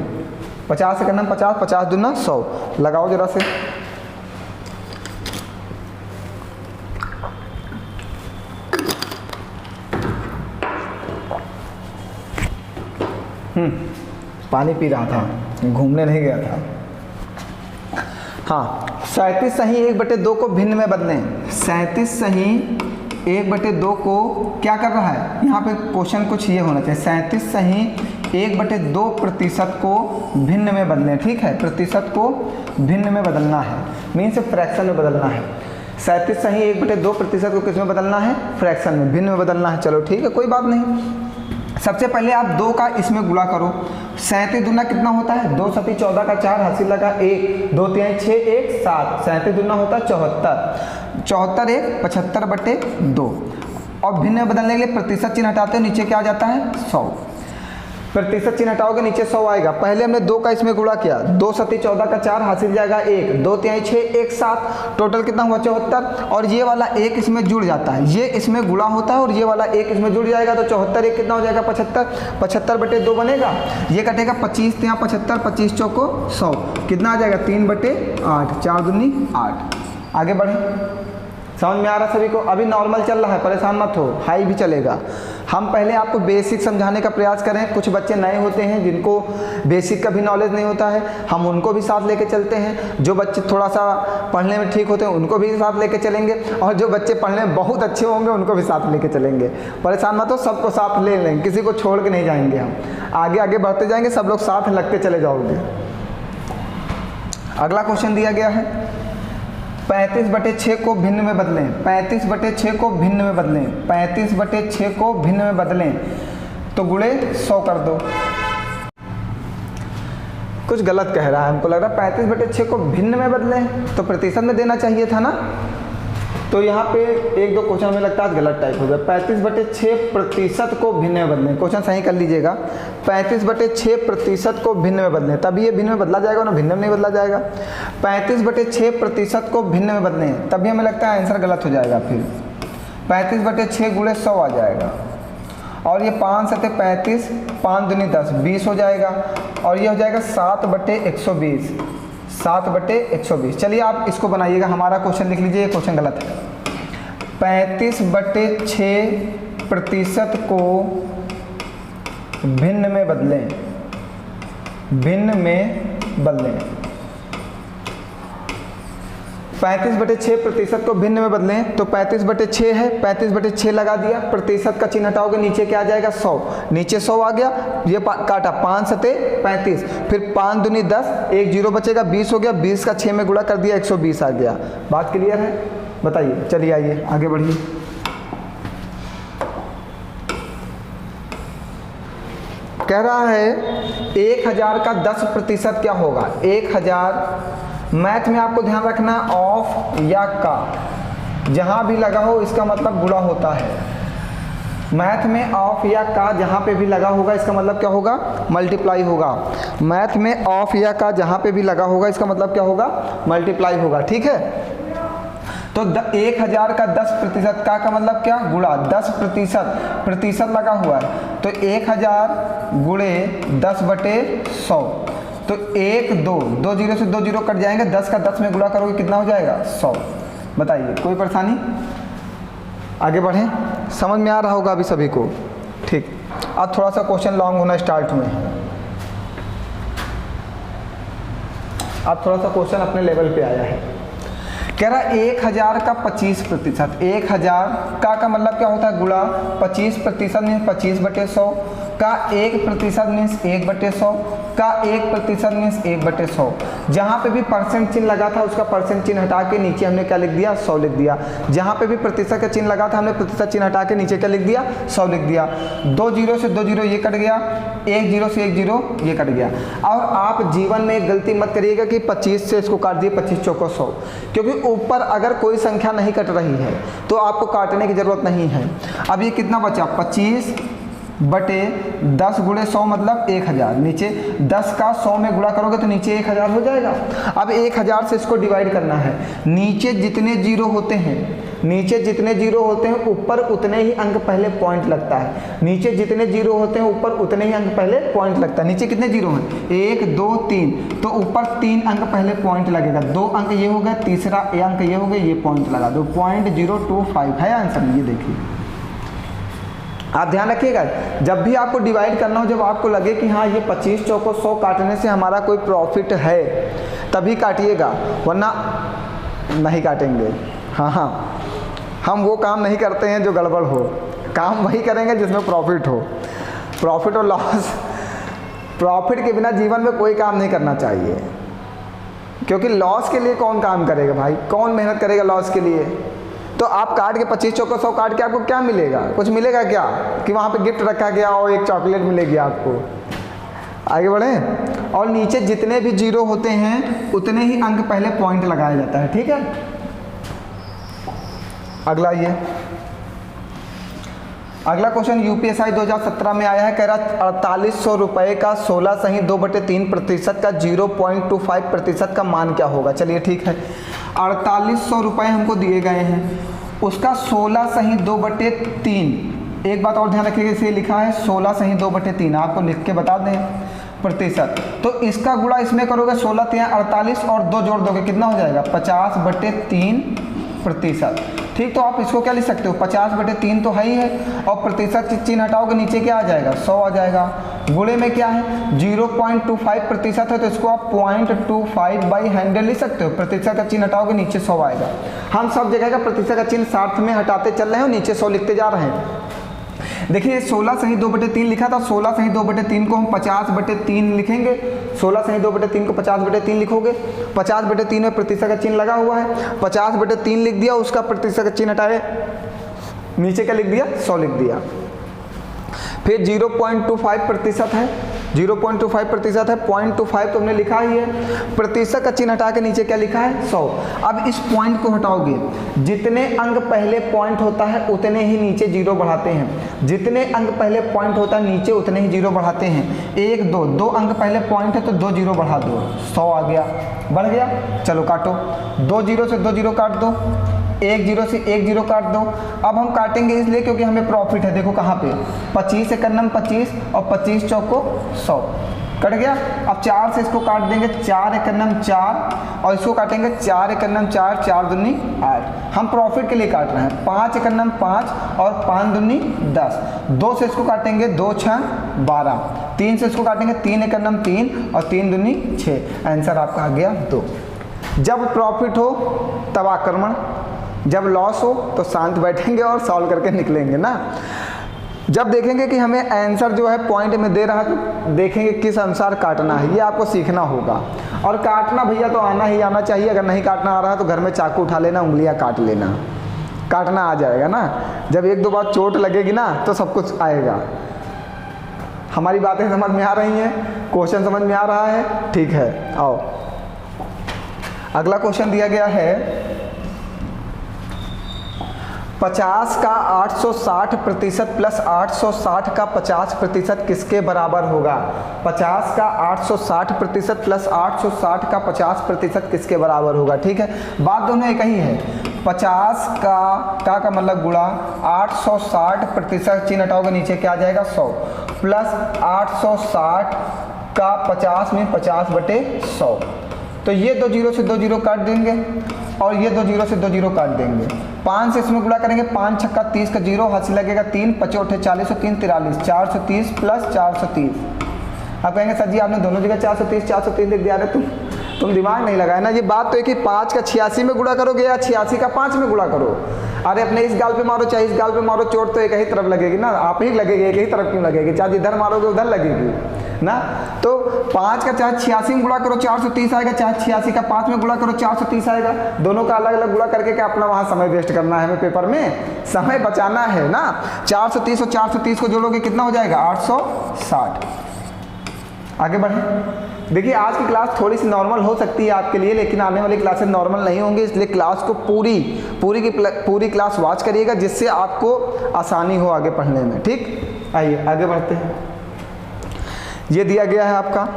50 से करना 50, 50 दूना 100। लगाओ जरा से। पानी पी रहा था, घूमने नहीं गया था। हाँ, 37 सही 1/2 को भिन्न में बदलें। 37 सही 1/2 को क्या कर रहा है, यहाँ पे क्वेश्चन कुछ ये होना चाहिए। 37 सही 1/2 प्रतिशत को भिन्न में बदलें। ठीक है, प्रतिशत को भिन्न में बदलना है, मीन्स फ्रैक्शन में बदलना है। 37 सही 1/2 प्रतिशत को किस में बदलना है, फ्रैक्शन में, भिन्न में बदलना है। चलो ठीक है, कोई बात नहीं। सबसे पहले आप 2 का इसमें गुणा करो। 37 दूना कितना होता है, 2 सती 14 का 4, हासिल लगा 1, 2 3 6 1 7। 37 दूना होता है 74, 74 1 75/2। और भिन्न में बदलने के लिए प्रतिशत चिन्ह हटाते हो, नीचे क्या आ जाता है, 100। प्रतिशत चिन्ह हटाओगे, नीचे 100 आएगा। पहले हमने 2 का इसमें गुणा किया, 2 सती 14 का 4, हासिल जाएगा 1, 2 3 6 1 7, टोटल कितना हुआ 74। और ये वाला 1 इसमें जुड़ जाता है, ये इसमें गुणा होता है और ये वाला 1 इसमें जुड़ जाएगा, तो 74 1 कितना हो जाएगा, 75। 75/2 बनेगा, ये कटेगा 25 यहाँ 75, 25 चौको 100, कितना आ जाएगा 3/8, 4 दूनी 8। आगे बढ़े, समझ में आ रहा सभी को। अभी नॉर्मल चल रहा है, परेशान मत हो, हाई भी चलेगा। हम पहले आपको बेसिक समझाने का प्रयास करें। कुछ बच्चे नए होते हैं जिनको बेसिक का भी नॉलेज नहीं होता है, हम उनको भी साथ लेके चलते हैं। जो बच्चे थोड़ा सा पढ़ने में ठीक होते हैं उनको भी साथ लेके चलेंगे, और जो बच्चे पढ़ने में बहुत अच्छे होंगे उनको भी साथ लेके चलेंगे। परेशान मत हो, सबको साथ ले लेंगे, किसी को छोड़ के नहीं जाएंगे। हम आगे आगे बढ़ते जाएंगे, सब लोग साथ लगते चले जाओगे। अगला क्वेश्चन दिया गया है 35/6 को भिन्न में बदलें। 35/6 को भिन्न में बदलें। 35/6 को भिन्न में बदलें तो गुणे 100 कर दो। कुछ गलत कह रहा है, हमको लग रहा है 35/6 को भिन्न में बदलें तो प्रतिशत में देना चाहिए था ना। तो यहाँ पे 1-2 क्वेश्चन हमें लगता है गलत टाइप हो गया। 35/6 प्रतिशत को भिन्न में बदलें, क्वेश्चन सही कर लीजिएगा। 35/6 प्रतिशत को भिन्न में बदलें, तभी ये भिन्न में बदला जाएगा ना, भिन्न में नहीं बदला जाएगा। 35/6 प्रतिशत को भिन्न में बदलें, तभी हमें लगता है आंसर गलत हो जाएगा। फिर 35/6 गुणे 100 आ जाएगा, और ये 5 सते 35, 5 दूनी 10, 20 हो जाएगा, और ये हो जाएगा 7/120, 7/120। चलिए आप इसको बनाइएगा, हमारा क्वेश्चन लिख लीजिए, ये क्वेश्चन गलत है। 35/6 प्रतिशत को भिन्न में बदलें, भिन्न में बदलें। 35/6 प्रतिशत को भिन्न में बदलें तो 35/6 है, 35/6 लगा दिया, प्रतिशत का चिन्ह हटाओगे, नीचे क्या आ जाएगा 100, नीचे 100 आ गया, ये काटा 5 सते 35, फिर 5 दूनी 10, एक जीरो बचेगा, 20 हो गया, 20 का 6 में गुणा कर दिया, 120 आ गया। बात क्लियर है, बताइए। चलिए आइए आगे बढ़िए। कह रहा है 1000 का 10% क्या होगा। 1000 मैथ में आपको ध्यान रखना, ऑफ या का जहां भी लगा हो इसका मतलब गुणा होता है। मैथ में ऑफ या का जहां पे भी लगा होगा इसका मतलब क्या होगा, मल्टीप्लाई होगा। मैथ में ऑफ या का जहां पे भी लगा होगा इसका मतलब क्या होगा, मल्टीप्लाई होगा। ठीक है, तो 1000 का 10% का मतलब क्या, गुणा 10%, प्रतिशत लगा हुआ है, तो 1000 गुणे 10/100, तो 1 2 जीरो से 2 जीरो कट जाएंगे, 10 का 10 में गुणा करोगे कितना हो जाएगा 100। बताइए, कोई परेशानी। आगे बढ़ें, समझ में आ रहा होगा अभी सभी को। ठीक, अब थोड़ा सा क्वेश्चन लॉन्ग होना स्टार्ट हुए, अब थोड़ा सा क्वेश्चन अपने लेवल पे आया है। कह रहा 1000 का 25%, 1000 का मतलब क्या होता है गुणा 25% मीन्स 25/100 का 1% मीन्स 1/100 का 1% मीन्स 1/100। जहाँ पे भी परसेंट चिन्ह लगा था उसका परसेंट चिन्ह हटा के नीचे हमने क्या लिख दिया 100 लिख दिया। जहाँ पे भी प्रतिशत का चिन्ह लगा था हमने प्रतिशत चिन्ह हटा के नीचे क्या लिख दिया 100 लिख दिया। 2 0 से 2 0 ये कट गया, 1 0 से 1 0 ये कट गया। और आप जीवन में एक गलती मत करिएगा कि 25 से इसको काट दिए 25 चौको 100, क्योंकि ऊपर अगर कोई संख्या नहीं कट रही है तो आपको काटने की ज़रूरत नहीं है। अब ये कितना बचा 25/10 गुणे 100 मतलब 1000। नीचे 10 का 100 में गुणा करोगे तो नीचे 1000 हो जाएगा। अब 1000 से इसको डिवाइड करना है। नीचे जितने जीरो होते हैं, नीचे जितने जीरो होते हैं ऊपर उतने ही अंक पहले पॉइंट लगता है। नीचे जितने जीरो होते हैं ऊपर उतने ही अंक पहले पॉइंट लगता है। नीचे कितने जीरो हैं 1 2 3, तो ऊपर 3 अंक पहले पॉइंट लगेगा। 2 अंक ये हो गया, तीसरा अंक ये हो गया, ये पॉइंट लगा दो। 0.025 है आंसर। ये देखिए आप ध्यान रखिएगा, जब भी आपको डिवाइड करना हो, जब आपको लगे कि हाँ ये 25 चौको 100 काटने से हमारा कोई प्रॉफिट है तभी काटिएगा, वरना नहीं काटेंगे। हाँ, हम वो काम नहीं करते हैं जो गड़बड़ हो, काम वही करेंगे जिसमें प्रॉफिट हो। प्रॉफिट और लॉस, प्रॉफिट के बिना जीवन में कोई काम नहीं करना चाहिए, क्योंकि लॉस के लिए कौन काम करेगा भाई, कौन मेहनत करेगा लॉस के लिए। तो आप काट के 25 चौको 100 काट के आपको क्या मिलेगा, कुछ मिलेगा क्या कि वहाँ पे गिफ्ट रखा गया और एक चॉकलेट मिलेगी आपको। आगे बढ़ें। और नीचे जितने भी जीरो होते हैं उतने ही अंक पहले पॉइंट लगाया जाता है, ठीक है। अगला ये अगला क्वेश्चन यूपीएसआई 2017 में आया है। कह रहा 4800 रुपये का 16 सही 2/3% का 0.25% का मान क्या होगा। चलिए ठीक है, 4800 रुपये हमको दिए गए हैं, उसका 16 सही 2/3। एक बात और ध्यान रखिएगा, इसे लिखा है 16 सही 2/3, आपको लिख के बता दें प्रतिशत। तो इसका गुणा इसमें करोगे 16 3 48 और 2 जोड़ दोगे कितना हो जाएगा 50/3%। ठीक, तो आप इसको क्या लिख सकते हो 50/3 तो है ही है, और प्रतिशत चिन्ह हटाओगे नीचे क्या आ जाएगा 100 आ जाएगा। गुणे में क्या है 0.25% है, तो इसको आप 0.25/100 लिख सकते हो। प्रतिशत का चिन्ह हटाओगे नीचे 100 आएगा। हम सब जगह का प्रतिशत का चिन्ह साथ में हटाते चल रहे हैं और नीचे 100 लिखते जा रहे हैं। देखिए 16 सही 2/3 लिखा था, 16 सही 2/3 को हम 50/3 लिखेंगे। 16 सही 2/3 को 50/3 लिखोगे, 50/3 में प्रतिशत का चिन्ह लगा हुआ है, 50/3 लिख दिया, उसका प्रतिशत का चिन्ह हटाए नीचे क्या लिख दिया 100 लिख दिया। फिर 0.25% है, 0.25% है, 0.25 तो हमने लिखा ही है, प्रतिशत का चिन्ह हटा के नीचे क्या लिखा है 100। अब इस पॉइंट को हटाओगे, जितने अंक पहले पॉइंट होता है उतने ही नीचे जीरो बढ़ाते हैं, जितने अंक पहले पॉइंट होता है नीचे उतने ही जीरो बढ़ाते हैं। 1 2 2 अंक पहले पॉइंट है तो 2 जीरो बढ़ा दो, 100 आ गया, बढ़ गया। चलो काटो, 2 0 से 2 0 काट दो, 1 0 से 1 0 काट दो। अब हम काटेंगे इसलिए क्योंकि हमें प्रॉफिट है। देखो कहाँ पे 25 एकन्नम 25 और 25 चौको 100 कट गया। अब 4 से इसको काट देंगे, 4 एकन्नम 4 और इसको काटेंगे 4 एकन्नम 4, 4 दूनी 8। हम प्रॉफिट के लिए काट रहे हैं। 5 एकन्नम 5 और 5 दूनी 10। 2 से इसको काटेंगे 2 6 12। 3 से इसको काटेंगे 3 एकन्नम 3 और 3 दूनी 6। आंसर आपका आ गया 2। जब प्रॉफिट हो तब आक्रमण, जब लॉस हो तो शांत बैठेंगे और सॉल्व करके निकलेंगे ना। जब देखेंगे कि हमें आंसर जो है पॉइंट में दे रहा है तो देखेंगे किस अनुसार काटना है, ये आपको सीखना होगा। और काटना भैया तो आना ही आना चाहिए। अगर नहीं काटना आ रहा है तो घर में चाकू उठा लेना, उंगलियां काट लेना, काटना आ जाएगा ना। जब 1-2 बार चोट लगेगी ना तो सब कुछ आएगा। हमारी बातें समझ में आ रही हैं, क्वेश्चन समझ में आ रहा है, ठीक है। आओ अगला क्वेश्चन दिया गया है 50 का 860% प्लस 860 का 50% किसके बराबर होगा। 50 का 860% प्लस 860 का 50% किसके बराबर होगा। ठीक है, बात दोनों एक ही है। 50 का मतलब गुणा 860% चिन्ह हटाओगे नीचे क्या आ जाएगा 100 प्लस 860 का 50 में 50/100 तो ये 2 जीरो से 2 जीरो काट देंगे और ये 2 जीरो से 2 जीरो काट देंगे। 5 से इसमें गुणा करेंगे, 5 छक्का 30 का जीरो, हासिल लगेगा 3 पचौठे 40 और 3 43, 430 प्लस 430। आप कहेंगे सर जी आपने दोनों जगह 430 लिख दिया। अरे तुम दिमाग नहीं लगाए ना। ये बात तो है कि 5 का 86 में गुणा करोगे या 86 का 5 में गुणा करो। अरे अपने इस गाल पे मारो चाहे इस गाल पे मारो, चोट तो एक ही तरफ लगेगी ना, आप ही लगेगी, एक ही तरफ क्यों लगेगी, चाहे इधर मारोगे उधर लगेगी ना। तो 5 का चाहे 86 में गुणा करो 430 आएगा, चाहे 86 का 5 में गुणा करो 430 आएगा। दोनों का अलग अलग गुणा करके क्या अपना वहाँ समय वेस्ट करना है, हमें पेपर में समय बचाना है ना। 430 और 430 को जोड़ोगे कितना हो जाएगा 860। आगे बढ़े। देखिए आज की क्लास थोड़ी सी नॉर्मल हो सकती है आपके लिए, लेकिन आने वाली क्लासेस नॉर्मल नहीं होंगी, इसलिए क्लास को पूरी क्लास वॉच करिएगा जिससे आपको आसानी हो आगे पढ़ने में। ठीक, आइए आगे बढ़ते हैं। ये दिया गया है आपका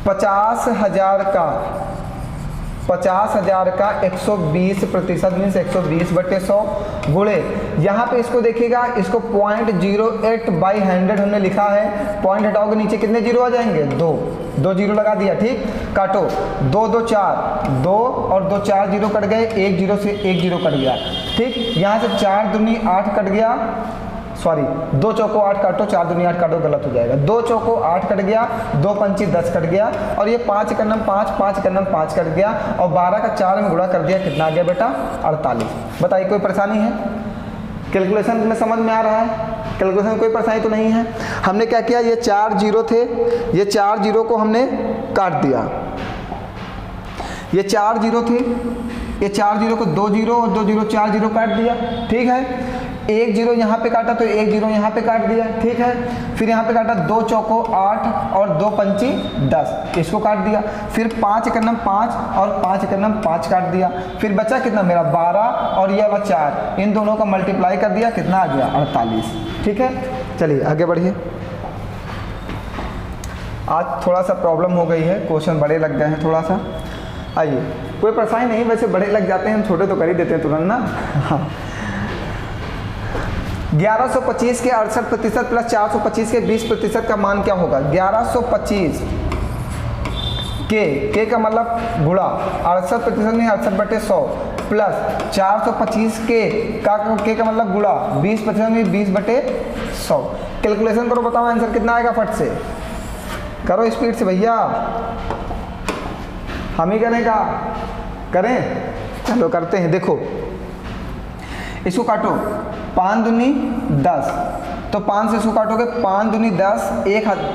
50,000 का 120% मीन्स 120/100 गुणे, यहाँ पे इसको देखिएगा, इसको 0.08/100 हमने लिखा है। पॉइंट हटाओगे नीचे कितने जीरो आ जाएंगे, 2 जीरो लगा दिया। ठीक, काटो 2 2 4, 2 और 2 4 जीरो कट गए, 1 जीरो से 1 जीरो कट गया। ठीक, यहाँ से 4 दूनी 8 कट गया, सॉरी 2 चौको 8 काटो, 4 दूनी 8 काटो, गलत हो जाएगा। 2 चौको 8 कट गया, 2 पंची 10 कट गया, और ये 5 का नम 5, 5 का नम 5 कट गया, और 12 का 4 में गुणा कर दिया, कितना आ गया बेटा 48। बताइए कोई परेशानी है? कैलकुलेशन में समझ में आ रहा है? कैलकुलेशन में कोई परेशानी तो नहीं है? हमने क्या किया, ये 4 जीरो थे, ये 4 जीरो को हमने काट दिया। ये 4 जीरो थे, ये 4 जीरो को 2 जीरो और 2 जीरो 4 जीरो काट दिया। ठीक है, 1 जीरो यहाँ पे काटा तो 1 जीरो यहाँ पे काट दिया। ठीक है, फिर यहाँ पे काटा 2 चौको 8 और 2 पंची 10, इसको काट दिया। फिर 5 का नम 5 और 5 का नम 5 काट दिया। फिर बचा कितना मेरा 12 और ये वाला 4, इन दोनों का मल्टीप्लाई कर दिया, कितना आ गया 48। ठीक है, चलिए आगे बढ़िए। आज थोड़ा सा प्रॉब्लम हो गई है, क्वेश्चन बड़े लग गए हैं थोड़ा सा। आइए, कोई परेशानी नहीं, वैसे बड़े लग जाते हैं, हम छोटे तो कर ही देते हैं तुरंत ना। हाँ, 1125 के 68% प्लस 425 के 20% का मान क्या होगा? 1125 के का मतलब गुणा 68% में 68/100 प्लस 425 के का मतलब गुणा 20% में 20/100। कैलकुलेशन करो, बताओ आंसर कितना आएगा, फट से करो, स्पीड से भैया, हम ही करेगा करें। चलो करते हैं। देखो इसको काटो, 5 दूनी 10, तो 5 से इसको काटोगे, 5 दूनी 10,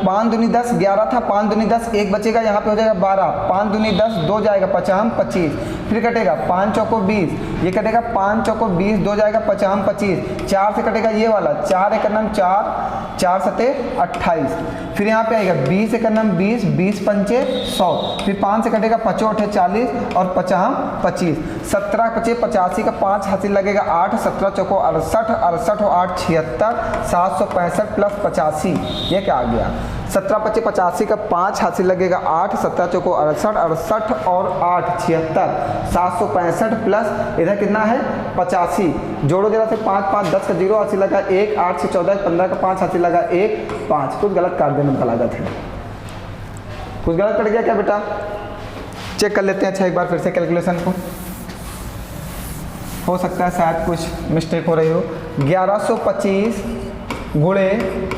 5 दूनी 10 11 था, 5 दूनी 10 1 बचेगा, यहाँ पे हो जाएगा 12, 5 दूनी 10 2 जाएगा, 50 25, फिर कटेगा 5 चौको 20, ये कटेगा 5 चौको 20, 2 जाएगा 50 25, 4 से कटेगा ये वाला, 4 एक नम 4, 4 सते 28, फिर यहाँ पे आएगा 20 एक नम 20, 20 पंचे 100, फिर 5 से कटेगा 5 8 40 और 50 25, 17 पचे 85 का 5 हासिल लगेगा 8, 17 चौको 68, 68 और 8 76, 765 प्लस 85, ये क्या आ गया 17 पचे 85 का 5 हासिल लगेगा 8, 17 चौको 68, 68 और 8 76, 765 प्लस इधर कितना है 85, जोड़ो जरा से 5 5 10 का 0 हासिल लगा 1, 8 से 14 15 का 5 हासिल लगा 1 5, कुछ गलत काट देने में लागत है, कुछ गलत कट गया क्या बेटा? चेक कर लेते हैं अच्छा एक बार फिर से कैलकुलेशन को, हो सकता है शायद कुछ मिस्टेक हो रही हो। 1125 गुणे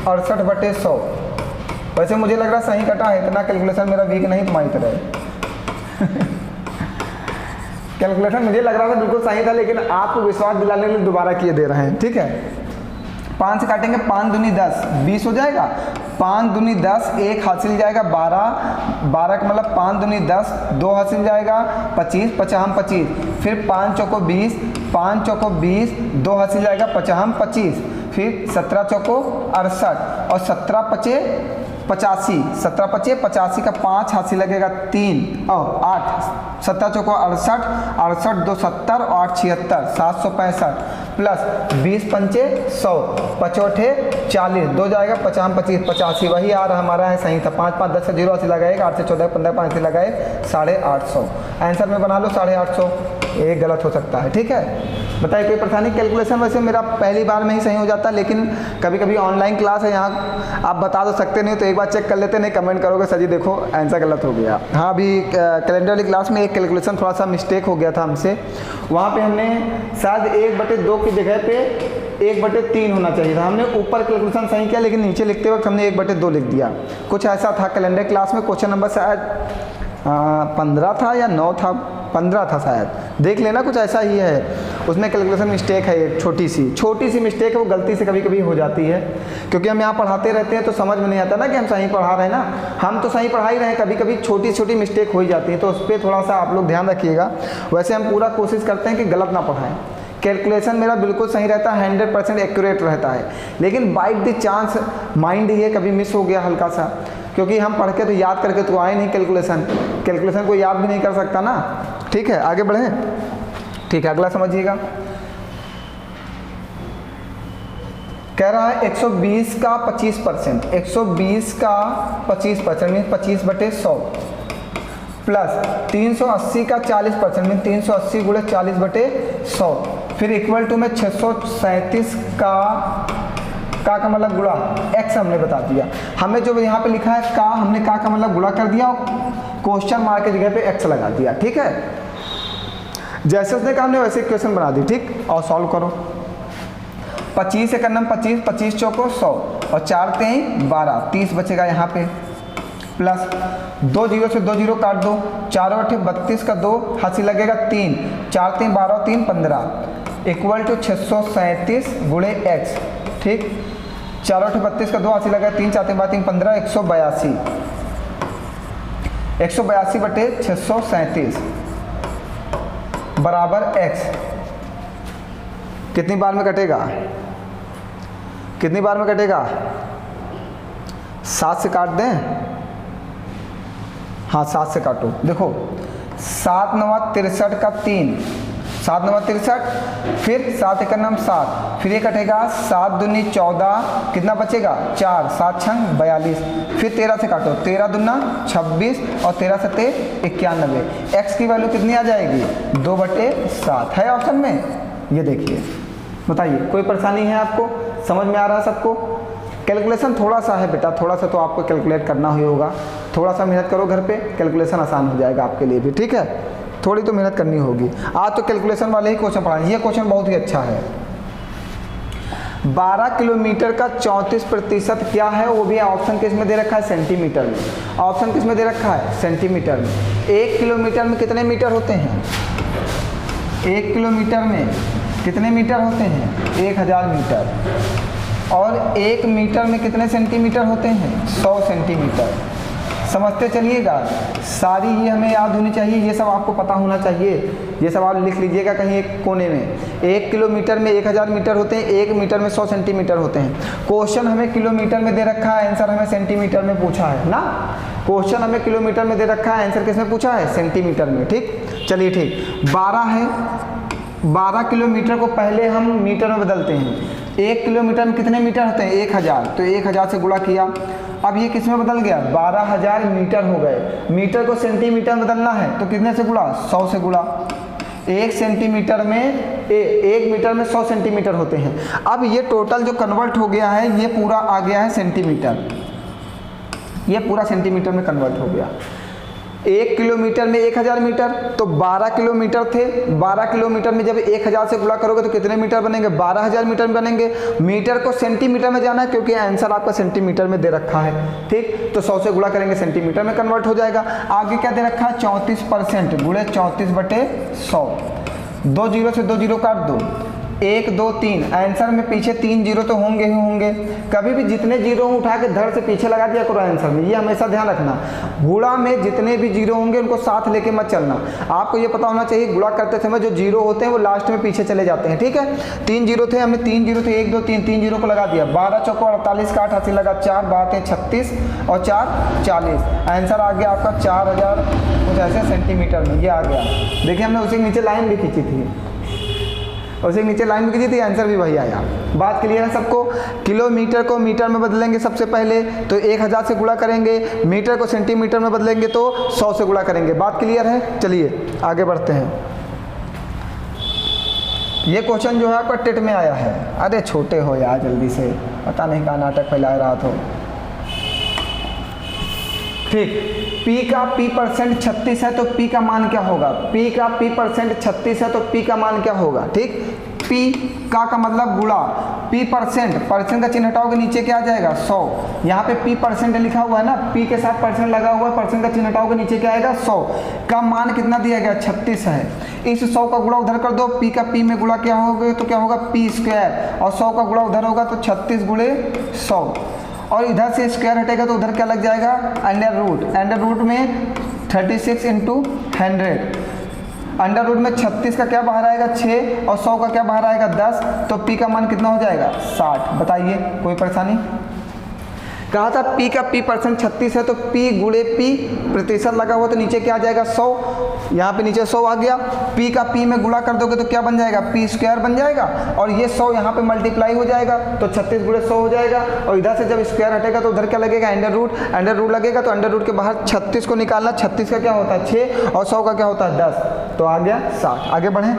68/100, वैसे मुझे लग रहा सही कटा है, इतना कैलकुलेशन मेरा वीक नहीं तुम्हारी तरह। कैलकुलेशन मुझे लग रहा था बिल्कुल सही था, लेकिन आपको विश्वास दिलाने के लिए दोबारा किए दे रहे हैं। ठीक है, 5 से काटेंगे, 5 दूनी 10 20 हो जाएगा, 5 दूनी 10 1 हासिल जाएगा 12, 12 का मतलब 5 दूनी 10 2 हासिल जाएगा 25, 50 25, फिर 5 चौको 20, 5 चौको 20 2 हासिल जाएगा 50 25, फिर 17 चौको 68 और 17 पचे 85, 17 पचे 85 का 5 हासिल लगेगा 3 और 8, 17 चौको 68, 68 2 70 और 8 76, 765 प्लस 20 पंचे 100, 55 40, 2 जाएगा 50 25 85, वही आ रहा हमारा है, सही था। 5 5 10 से 0 हासिल लगाएगा, 8 से 14 15 5 से लगाए 850, आंसर में बना लो 850, एक गलत हो सकता है। ठीक है, बताइए कोई परेशानी? कैलकुलेशन वैसे मेरा पहली बार में ही सही हो जाता है, लेकिन कभी कभी ऑनलाइन क्लास है, यहाँ आप बता तो सकते नहीं, तो एक बार चेक कर लेते, नहीं कमेंट करोगे सर जी देखो आंसर गलत हो गया। हाँ, अभी कैलेंडर वाली क्लास में एक कैलकुलेशन थोड़ा सा मिस्टेक हो गया था हमसे, वहाँ पे हमने शायद 1/2 की जगह पे 1/3 होना चाहिए था। हमने ऊपर कैलकुलेशन सही किया, लेकिन नीचे लिखते वक्त हमने 1/2 लिख दिया। कुछ ऐसा था कैलेंडर क्लास में। क्वेश्चन नंबर शायद 15 था या 9 था, 15 था शायद, देख लेना, कुछ ऐसा ही है। उसमें कैलकुलेशन मिस्टेक है, एक छोटी सी मिस्टेक है, वो गलती से कभी कभी हो जाती है, क्योंकि हम यहाँ पढ़ाते रहते हैं तो समझ में नहीं आता ना कि हम सही पढ़ा रहे हैं ना। हम तो सही पढ़ा ही रहे हैं, कभी कभी छोटी मिस्टेक हो ही जाती है, तो उस पर थोड़ा सा आप लोग ध्यान रखिएगा। वैसे हम पूरा कोशिश करते हैं कि गलत ना पढ़ाएं। कैलकुलेशन मेरा बिल्कुल सही रहता है, 100% एक्यूरेट रहता है, लेकिन बाइट द चांस माइंड ये कभी मिस हो गया हल्का सा, क्योंकि हम पढ़ के तो याद करके तो आए नहीं कैलकुलेशन को याद भी नहीं कर सकता ना। ठीक है, आगे बढ़ें। ठीक है, अगला समझिएगा। कह रहा है 120 का 25%, 120 का 25% मीन 25/100 प्लस 380 का 40% मीन 380 गुणे 40/100, फिर इक्वल टू में 637 का मतलब गुणा x हमने बता दिया। हमें जो यहाँ पे लिखा है का, हमने का मतलब गुणा कर दिया और क्वेश्चन मार्क की जगह पे x लगा दिया। ठीक है, जैसे उसने कहा हमने वैसे इक्वेशन बना दी। ठीक, और सॉल्व करो। 25 एक नंबर 25, 25 चौको 100 और 4 3 12, 30 बचेगा यहाँ पे, प्लस 2 0 से 2 0 काट दो, 4 8 32 का 2 हाथी लगेगा 3, 4 3 12 3 15 इक्वल टू 637 गुणे x। ठीक, 4 8 32 का 2 हाथी लगेगा 3, 4 3 12 3 15 182, 182/637 बराबर x। कितनी बार में कटेगा? 7 से काट दें? हाँ, 7 से काटो। देखो 7 9 63 का 3, 7 9 63, फिर 7 1 7, फिर ये कटेगा 7 दूनी 14, कितना बचेगा 4, 7 6 42, फिर 13 से काटो, 13 दूना 26 और 13 7 91। x की वैल्यू कितनी आ जाएगी? 2/7 है ऑप्शन में। ये देखिए, बताइए कोई परेशानी है आपको? समझ में आ रहा है सबको? कैलकुलेशन थोड़ा सा है बेटा, थोड़ा सा तो आपको कैलकुलेट करना ही होगा। थोड़ा सा मेहनत करो घर पे, कैलकुलेशन आसान हो जाएगा आपके लिए भी। ठीक है, थोड़ी तो मेहनत करनी होगी। आज तो कैलकुलेशन वाले ही क्वेश्चन पढ़ाएंगे। ये क्वेश्चन बहुत ही अच्छा है। 12 किलोमीटर का 34% क्या है? वो भी ऑप्शन किस में दे रखा है? सेंटीमीटर में। ऑप्शन किस में दे रखा है? सेंटीमीटर में। 1 किलोमीटर में कितने मीटर होते हैं? 1 किलोमीटर में कितने मीटर होते हैं? 1000 मीटर। और 1 मीटर में कितने सेंटीमीटर होते हैं? 100 सेंटीमीटर। समझते चलिएगा, सारी ये हमें याद होनी चाहिए, ये सब आपको पता होना चाहिए। ये सब आप लिख लीजिएगा कहीं एक कोने में। 1 किलोमीटर में 1000 मीटर होते हैं, 1 मीटर में 100 सेंटीमीटर होते हैं। क्वेश्चन हमें किलोमीटर में दे रखा है, आंसर हमें सेंटीमीटर में पूछा है ना। क्वेश्चन हमें किलोमीटर में दे रखा है, आंसर किसमें पूछा है? सेंटीमीटर में। ठीक, चलिए ठीक। 12 है, 12 किलोमीटर को पहले हम मीटर में बदलते हैं। 1 किलोमीटर में कितने मीटर होते हैं? 1000, तो 1000 से गुणा किया। अब ये किस में बदल गया? 12000 मीटर हो गए। मीटर को सेंटीमीटर में बदलना है तो कितने से गुणा? 100 से गुणा। 1 सेंटीमीटर में 1 मीटर में 100 सेंटीमीटर होते हैं। अब ये टोटल जो कन्वर्ट हो गया है, ये पूरा आ गया है सेंटीमीटर। ये पूरा सेंटीमीटर में कन्वर्ट हो गया। 1 किलोमीटर में 1000 मीटर, तो 12 किलोमीटर थे। 12 किलोमीटर में जब 1000 से गुणा करोगे तो कितने मीटर बनेंगे? 12000 मीटर बनेंगे। मीटर को सेंटीमीटर में जाना है क्योंकि आंसर आपका सेंटीमीटर में दे रखा है। ठीक, तो 100 से गुणा करेंगे, सेंटीमीटर में कन्वर्ट हो जाएगा। आगे क्या दे रखा है? 34% गुणे 34/100। 2 0 से 2 0 काट दो, 1 2 3। आंसर में पीछे 3 जीरो तो होंगे ही होंगे। कभी भी जितने जीरो उठा के धड़ से पीछे लगा दिया करो आंसर में, ये हमेशा ध्यान रखना। गुणा में जितने भी जीरो होंगे उनको साथ लेके मत चलना। आपको ये पता होना चाहिए गुणा करते समय जो जीरो होते हैं वो लास्ट में पीछे चले जाते हैं। ठीक है, 3 जीरो थे, हमने 3 जीरो थे, 1 2 3, 3 जीरो को लगा दिया। 12 चौको 48 का 8 हाथी लगा, 4 12 36 और 4 40। आंसर आ गया आपका 4000 कुछ ऐसे सेंटीमीटर में। ये आ गया। देखिए हमने उसी के नीचे लाइन भी खींची थी, उसी नीचे लाइन भी खींची थी, आंसर भी वही आया। बात क्लियर है सबको? किलोमीटर को मीटर में बदलेंगे सबसे पहले तो 1000 से गुणा करेंगे, मीटर को सेंटीमीटर में बदलेंगे तो 100 से गुणा करेंगे। बात क्लियर है? चलिए आगे बढ़ते हैं। ये क्वेश्चन जो है आपका टेट में आया है। अरे छोटे हो यार, जल्दी से, पता नहीं कहाँ नाटक फैला रहा हो। ठीक, P का P% 36 है तो P का मान क्या होगा? P का P% 36 है तो P का मान क्या होगा? ठीक, P का मतलब गुणा P%, परसेंट का चिन्ह हटाओगे नीचे क्या आ जाएगा? 100। यहाँ पे P% लिखा हुआ है ना, P के साथ परसेंट लगा हुआ है, परसेंट का चिन्ह हटाओगे नीचे क्या आएगा? 100 का मान कितना दिया गया? 36 है। इस 100 का गुणा उधर कर दो, P का P में गुणा क्या होगा तो क्या होगा? P² और 100 का गुणा उधर होगा तो 36 गुणे 100 और इधर से स्क्वायर हटेगा तो उधर क्या लग जाएगा? Under root. अंडर रूट में 36 इंटू 100, अंडर रूट में 36 का क्या बाहर आएगा? 6 और 100 का क्या बाहर आएगा? 10। तो P का मान कितना हो जाएगा? 60। बताइए, कोई परेशानी? कहा था P का P% 36 है तो P गुणे P प्रतिशत लगा हुआ तो नीचे क्या आ जाएगा? 100। यहाँ पे नीचे 100 आ गया। P का P में गुणा कर दोगे तो क्या बन जाएगा? P² बन जाएगा और ये 100 यहाँ पे मल्टीप्लाई हो जाएगा तो 36 गुणे 100 हो जाएगा और इधर से जब स्क्वायर हटेगा तो उधर क्या लगेगा? Under root. अंडर रूट लगेगा तो अंडर रूट के बाहर 36 को निकालना। 36 का क्या होता है? 6 और 100 का क्या होता है? 10। तो आ गया 60। आगे बढ़ें।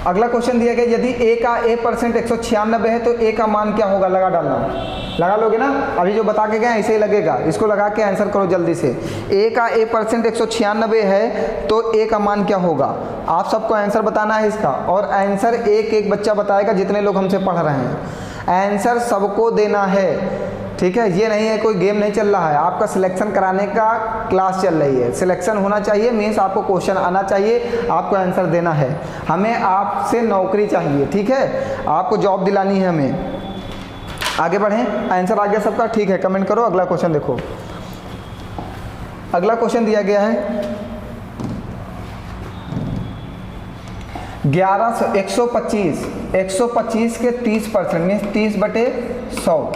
अगला क्वेश्चन दिया गया, यदि A का A% 196 है तो A का मान क्या होगा? लगा डालना, लगा लोगे ना? अभी जो बता के गए ऐसे ही लगेगा, इसको लगा के आंसर करो जल्दी से। A का A% 196 है तो A का मान क्या होगा? आप सबको आंसर बताना है इसका और आंसर एक एक बच्चा बताएगा जितने लोग हमसे पढ़ रहे हैं। आंसर सबको देना है, ठीक है? ये नहीं है कोई गेम नहीं चल रहा है, आपका सिलेक्शन कराने का क्लास चल रही है। सिलेक्शन होना चाहिए मीन्स आपको क्वेश्चन आना चाहिए, आपको आंसर देना है। हमें आपसे नौकरी चाहिए, ठीक है? आपको जॉब दिलानी है हमें। आगे बढ़ें। आंसर आ गया सबका? ठीक है, कमेंट करो। अगला क्वेश्चन देखो। अगला क्वेश्चन दिया गया है 125 के 30% मीन्स 30/100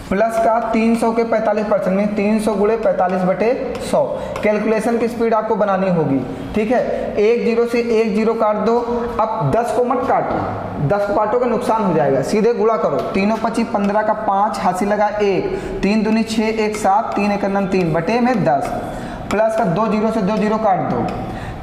प्लस का 300 के 45% में 300 गुणे 45/100। कैलकुलेशन की स्पीड आपको बनानी होगी, ठीक है? 1 0 से 1 0 काट दो। अब 10 को मत काटना, 10 को काटोगे नुकसान हो जाएगा। सीधे गुणा करो। 3 25 15 का 5 हासिल लगा 1, 3 दूनी 6 1 7 3 1 3 बटे में 10 प्लस का 2 0 से 2 0 काट दो।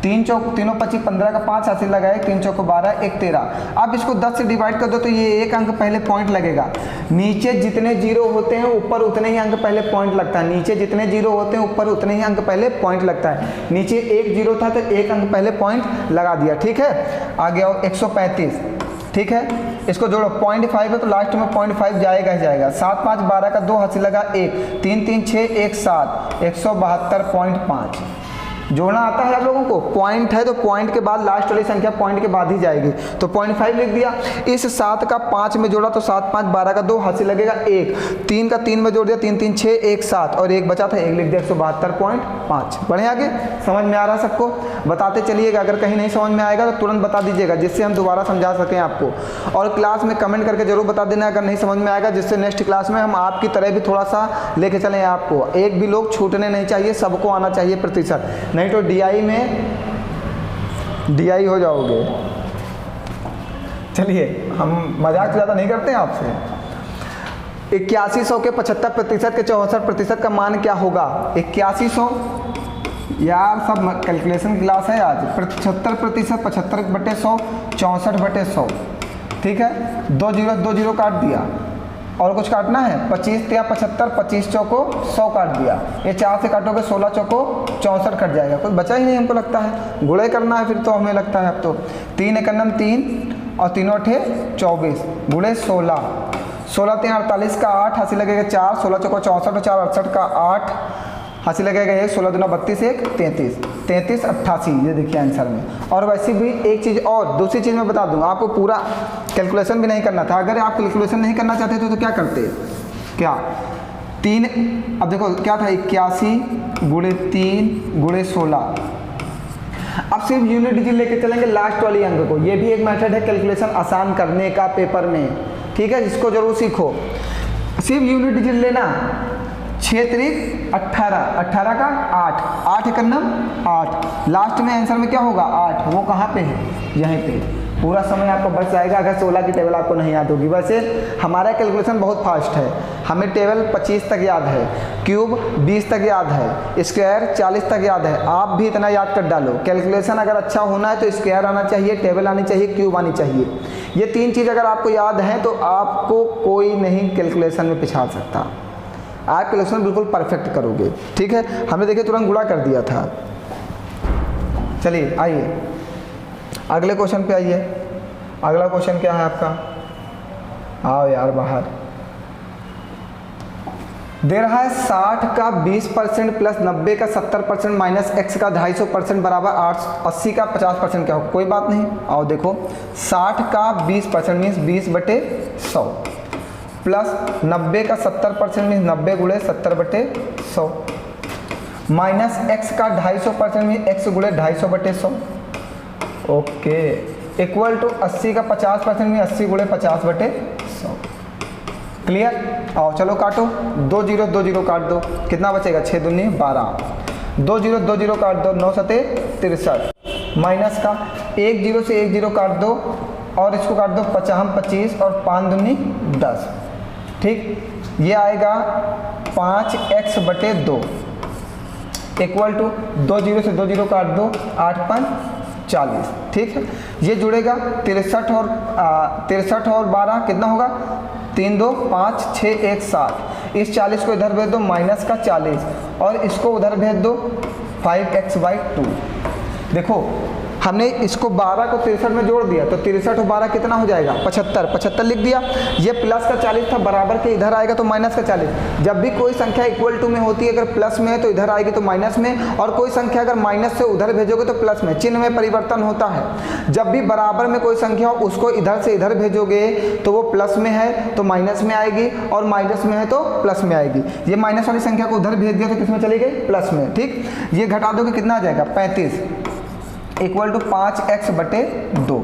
3 चौक 3 25 15 का 5 हासिल लगाए, 3 चौक 12 1 13। अब इसको 10 से डिवाइड कर दो तो ये एक अंक पहले पॉइंट लगेगा। नीचे जितने जीरो होते हैं ऊपर उतने ही अंक पहले पॉइंट लगता है। नीचे जितने जीरो होते हैं ऊपर उतने ही अंक पहले पॉइंट लगता है। नीचे 1 0 था तो 1 अंक पहले पॉइंट लगा दिया, ठीक है? आगे आओ 135, ठीक है? इसको जोड़ो। 0.5 है तो लास्ट में 0.5 जाएगा ही जाएगा। 7 5 12 का 2 हासिल लगा 1, 3 3 6 1 7 172.5। जोड़ना आता है आप लोगों को? पॉइंट है तो पॉइंट के बाद लास्ट वाली संख्या पॉइंट के बाद ही जाएगी, तो 0.5 लिख दिया। इस 7 का 5 में जोड़ा तो 7 5 12 का 2 हासिल लगेगा 1, 3 का 3 में जोड़ दिया 3 3 6 1 7 और 1 बचा था 1 लिख दिया 172.5। बढ़े आगे? समझ में आ रहा सबको? बताते चलिएगा, अगर कहीं नहीं समझ में आएगा तो तुरंत बता दीजिएगा जिससे हम दोबारा समझा सकें आपको। और क्लास में कमेंट करके जरूर बता देना अगर नहीं समझ में आएगा, जिससे नेक्स्ट क्लास में हम आपकी तरह भी थोड़ा सा लेके चलें आपको। एक भी लोग छूटने नहीं चाहिए, सबको आना चाहिए प्रतिशत, नहीं तो DI में DI हो जाओगे। चलिए, हम मजाक ज़्यादा नहीं करते हैं आपसे। 8100 के 75% के 64% का मान क्या होगा? 8100 यार सब कैलकुलेशन क्लास है आज। 75% 75/100 64/100, ठीक है? 2 0 काट दिया और कुछ काटना है? 25 या 75, 25 चौको 100 काट दिया। ये 4 से काटोगे 16 चौको 64 कट जाएगा। कुछ बचा ही नहीं हमको लगता है। गुणे करना है फिर तो हमें लगता है अब तो। 3 1 3 और 3 8 24 गुणे 16, 16 3 48 का 8 हासिल लगेगा 4, 16 चौको 64 और 4 68 का 8 हासिल लगेगा 1, 16 दूना 32 1 33 33 88। ये देखिए आंसर में। और वैसे भी एक चीज़ और दूसरी चीज़ मैं बता दूंगा आपको, पूरा कैलकुलेशन भी नहीं करना था। अगर आप कैलकुलेशन नहीं करना चाहते तो क्या करते? क्या 3, अब देखो क्या था 81 गुणे 3 गुणे 16। अब सिर्फ यूनिट डिजिट लेके चलेंगे लास्ट वाली अंक को। ये भी एक मेथड है कैलकुलेशन आसान करने का पेपर में, ठीक है? इसको जरूर सीखो। सिर्फ यूनिट डिजिट लेना। 6 3 18, 18 का 8, 8 1 8। लास्ट में आंसर में क्या होगा? 8। वो कहाँ पे है? यहीं पे। पूरा समय आपको बच जाएगा अगर 16 की टेबल आपको नहीं याद होगी। वैसे हमारा कैलकुलेशन बहुत फास्ट है, हमें टेबल 25 तक याद है, क्यूब 20 तक याद है, स्क्वायर 40 तक याद है। आप भी इतना याद कर डालो। कैलकुलेशन अगर अच्छा होना है तो स्क्वायर आना चाहिए, टेबल आनी चाहिए, क्यूब आनी चाहिए। ये 3 चीज़ अगर आपको याद हैं तो आपको कोई नहीं कैलकुलेशन में पिछाड़ सकता। आप कैलकुलेशन बिल्कुल परफेक्ट करोगे। ठीक है, हमने देखिए तुरंत गुणा कर दिया था। चलिए आइए अगले क्वेश्चन पे आइए। अगला क्वेश्चन क्या है आपका? आओ यार बाहर। दे रहा है 60 का 20% प्लस 90 का 70% माइनस x का 250% बराबर 80 का 50% क्या होगा? कोई बात नहीं, आओ देखो। 60 का 20% मीन्स 20/100 प्लस 90 का 70% मीन्स 90 गुणे 70/100 माइनस x का 250% मीन्स x गुणे 250/100 ओके इक्वल टू 80 का 50% में 80 गुणे 50/100। क्लियर? आओ चलो काटो। 2 0 2 0 काट दो, कितना बचेगा? 6 दूनी 12, 2 0 2 0 काट दो, 9 7 63 माइनस का 1 0 से 1 0 काट दो और इसको काट दो 50 25 और 5 दूनी 10। ठीक, ये आएगा 5x/2 इक्वल टू 2 0 से 2 0 काट दो 8 5 40। ठीक है, ये जुड़ेगा 63 और 12 कितना होगा? 3 2 5 6 1 7। इस 40 को इधर भेज दो माइनस का 40 और इसको उधर भेज दो 5x/2। देखो हमने इसको 12 को 63 में जोड़ दिया तो 63 और 12 कितना हो जाएगा? 75। 75 लिख दिया। ये प्लस का 40 था, बराबर के इधर आएगा तो माइनस का 40। जब भी कोई संख्या इक्वल टू में होती है, अगर प्लस में है तो इधर आएगी तो माइनस में, और कोई संख्या अगर माइनस से उधर भेजोगे तो प्लस में। चिन्ह में परिवर्तन होता है। जब भी बराबर में कोई संख्या हो उसको इधर से इधर भेजोगे तो वो प्लस में है तो माइनस में आएगी, और माइनस में है तो प्लस में आएगी। ये माइनस वाली संख्या को उधर भेज दिया तो किस में चली गई? प्लस में। ठीक, ये घटा दोगे कितना आ जाएगा? 35 इक्वल टू 5x/2।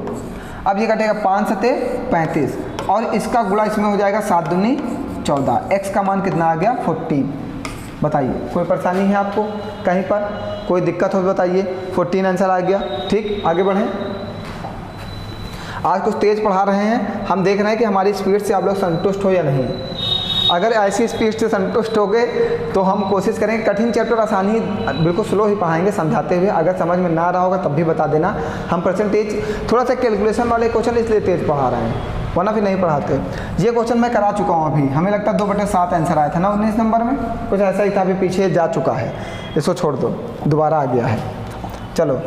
अब ये कटेगा 5 7 35 और इसका गुणा इसमें हो जाएगा 7 दूनी 14। x का मान कितना आ गया? 14। बताइए कोई परेशानी है आपको कहीं पर? कोई दिक्कत हो तो बताइए। 14 आंसर आ गया। ठीक, आगे बढ़ें। आज कुछ तेज़ पढ़ा रहे हैं, हम देख रहे हैं कि हमारी स्पीड से आप लोग संतुष्ट हो या नहीं। अगर ऐसी स्पीड से संतुष्ट हो गए तो हम कोशिश करेंगे कठिन चैप्टर आसानी बिल्कुल स्लो ही पढ़ाएंगे समझाते हुए। अगर समझ में ना रहा होगा तब भी बता देना। हम परसेंटेज थोड़ा सा कैलकुलेशन वाले क्वेश्चन इसलिए तेज़ पढ़ा रहे हैं, वरना फिर नहीं पढ़ाते। ये क्वेश्चन मैं करा चुका हूँ अभी, हमें लगता है 2/7 आंसर आया था ना 19 नंबर में, कुछ ऐसा ही था। अभी पीछे जा चुका है, इसको छोड़ दो, दोबारा आ गया है। चलो,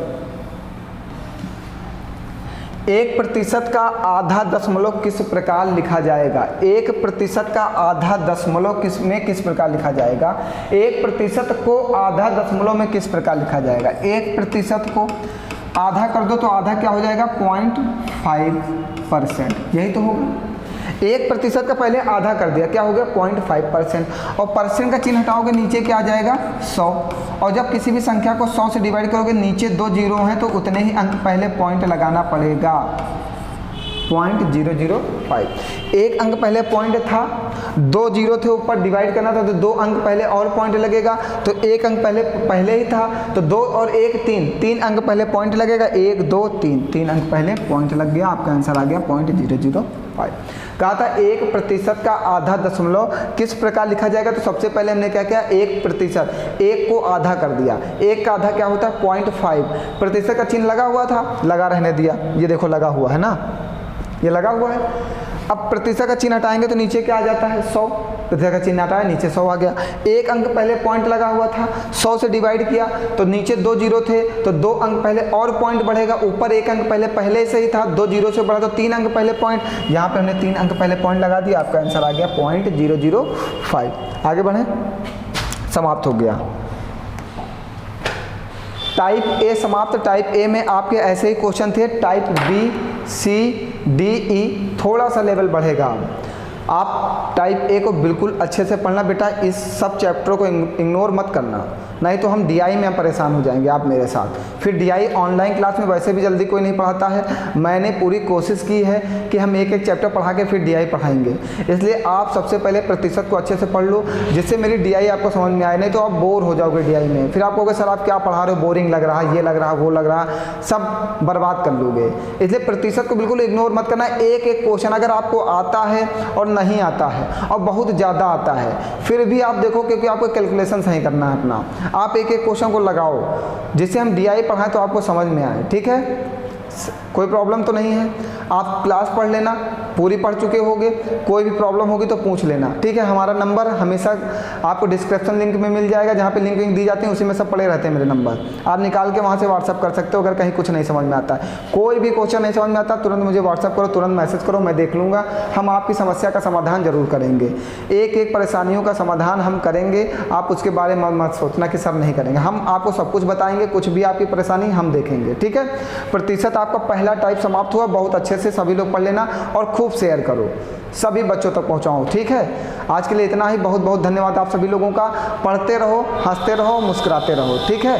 1% का आधा दशमलव किस प्रकार लिखा जाएगा? 1% का आधा दशमलव किस प्रकार लिखा जाएगा? 1% को आधा दशमलव में किस प्रकार लिखा जाएगा? 1% को आधा कर दो तो आधा क्या हो जाएगा? 0.5%। यही तो होगा। 1% का पहले आधा कर दिया, क्या हो गया? 0.5%। और परसेंट का चिन्ह हटाओगे नीचे क्या आ जाएगा? 100। और जब किसी भी संख्या को 100 से डिवाइड करोगे नीचे 2 जीरो हैं तो उतने ही अंक पहले पॉइंट लगाना पड़ेगा। 0.005। एक अंक पहले पॉइंट था, 2 जीरो थे ऊपर, डिवाइड करना था तो 2 अंक पहले और पॉइंट लगेगा। तो 1 अंक पहले ही था तो 2 और 1 3 अंक पहले पॉइंट लगेगा। 1 2 3 अंक पहले पॉइंट लग गया। आपका आंसर आ गया 0.005। कहा था 1% का आधा दशमलव किस प्रकार लिखा जाएगा? तो सबसे पहले हमने क्या किया? 1%, 1 को आधा कर दिया। 1 का आधा क्या होता है? 0.5। प्रतिशत का चिन्ह लगा हुआ था, लगा रहने दिया। ये देखो लगा हुआ है ना, ये लगा हुआ है। अब प्रतिशत का चिन्ह हटाएंगे तो नीचे क्या आ जाता है? 100। प्रतिशत का चिन्ह हटाया, नीचे 100 आ गया। 1 अंक पहले पॉइंट लगा हुआ था, 100 से डिवाइड किया तो नीचे 2 जीरो थे तो 2 अंक पहले और पॉइंट बढ़ेगा। ऊपर 1 अंक पहले से ही था, 2 जीरो से बढ़ा तो 3 अंक पहले पॉइंट। यहाँ पे हमने 3 अंक पहले पॉइंट लगा दिया। आपका आंसर आ गया 0.005। आगे बढ़ें, समाप्त हो गया। टाइप ए समाप्त। टाइप ए में आपके ऐसे ही क्वेश्चन थे। टाइप बी, सी, डी, ई थोड़ा सा लेवल बढ़ेगा। आप टाइप ए को बिल्कुल अच्छे से पढ़ना बेटा, इस सब चैप्टरों को इग्नोर मत करना, नहीं तो हम डीआई में परेशान हो जाएंगे आप मेरे साथ। फिर डीआई ऑनलाइन क्लास में वैसे भी जल्दी कोई नहीं पढ़ाता है, मैंने पूरी कोशिश की है कि हम एक एक चैप्टर पढ़ा के फिर डीआई पढ़ाएंगे, इसलिए आप सबसे पहले प्रतिशत को अच्छे से पढ़ लो जिससे मेरी डीआई आपको समझ में आए, नहीं तो आप बोर हो जाओगे डीआई में। फिर आप कहोगे सर आप क्या पढ़ा रहे हो, बोरिंग लग रहा है, ये लग रहा है, वो लग रहा है, सब बर्बाद कर लोगे। इसलिए प्रतिशत को बिल्कुल इग्नोर मत करना। एक एक क्वेश्चन अगर आपको आता है और नहीं आता है और बहुत ज़्यादा आता है फिर भी आप देखो, क्योंकि आपको कैलकुलेशन सही करना है अपना, आप एक एक क्वेश्चन को लगाओ जिससे हम डीआई पढ़ाएं तो आपको समझ में आए। ठीक है, कोई प्रॉब्लम तो नहीं है। आप क्लास पढ़ लेना, पूरी पढ़ चुके होगे, कोई भी प्रॉब्लम होगी तो पूछ लेना। ठीक है, हमारा नंबर हमेशा आपको डिस्क्रिप्शन लिंक में मिल जाएगा, जहाँ पे लिंक दी जाती है उसी में सब पड़े रहते हैं मेरे नंबर, आप निकाल के वहाँ से व्हाट्सअप कर सकते हो। अगर कहीं कुछ नहीं समझ में आता है, कोई भी क्वेश्चन नहीं समझ में आता, तुरंत मुझे व्हाट्सअप करो, तुरंत मैसेज करो, मैं देख लूँगा। हम आपकी समस्या का समाधान जरूर करेंगे, एक एक परेशानियों का समाधान हम करेंगे। आप उसके बारे में मत सोचना कि सर नहीं करेंगे, हम आपको सब कुछ बताएंगे, कुछ भी आपकी परेशानी हम देखेंगे। ठीक है, प्रतिशत आपका पहला टाइप समाप्त हुआ, बहुत अच्छे से सभी लोग पढ़ लेना और खूब शेयर करो, सभी बच्चों तक पहुंचाओ। ठीक है, आज के लिए इतना ही, बहुत बहुत धन्यवाद आप सभी लोगों का। पढ़ते रहो, हंसते रहो, मुस्कुराते रहो। ठीक है।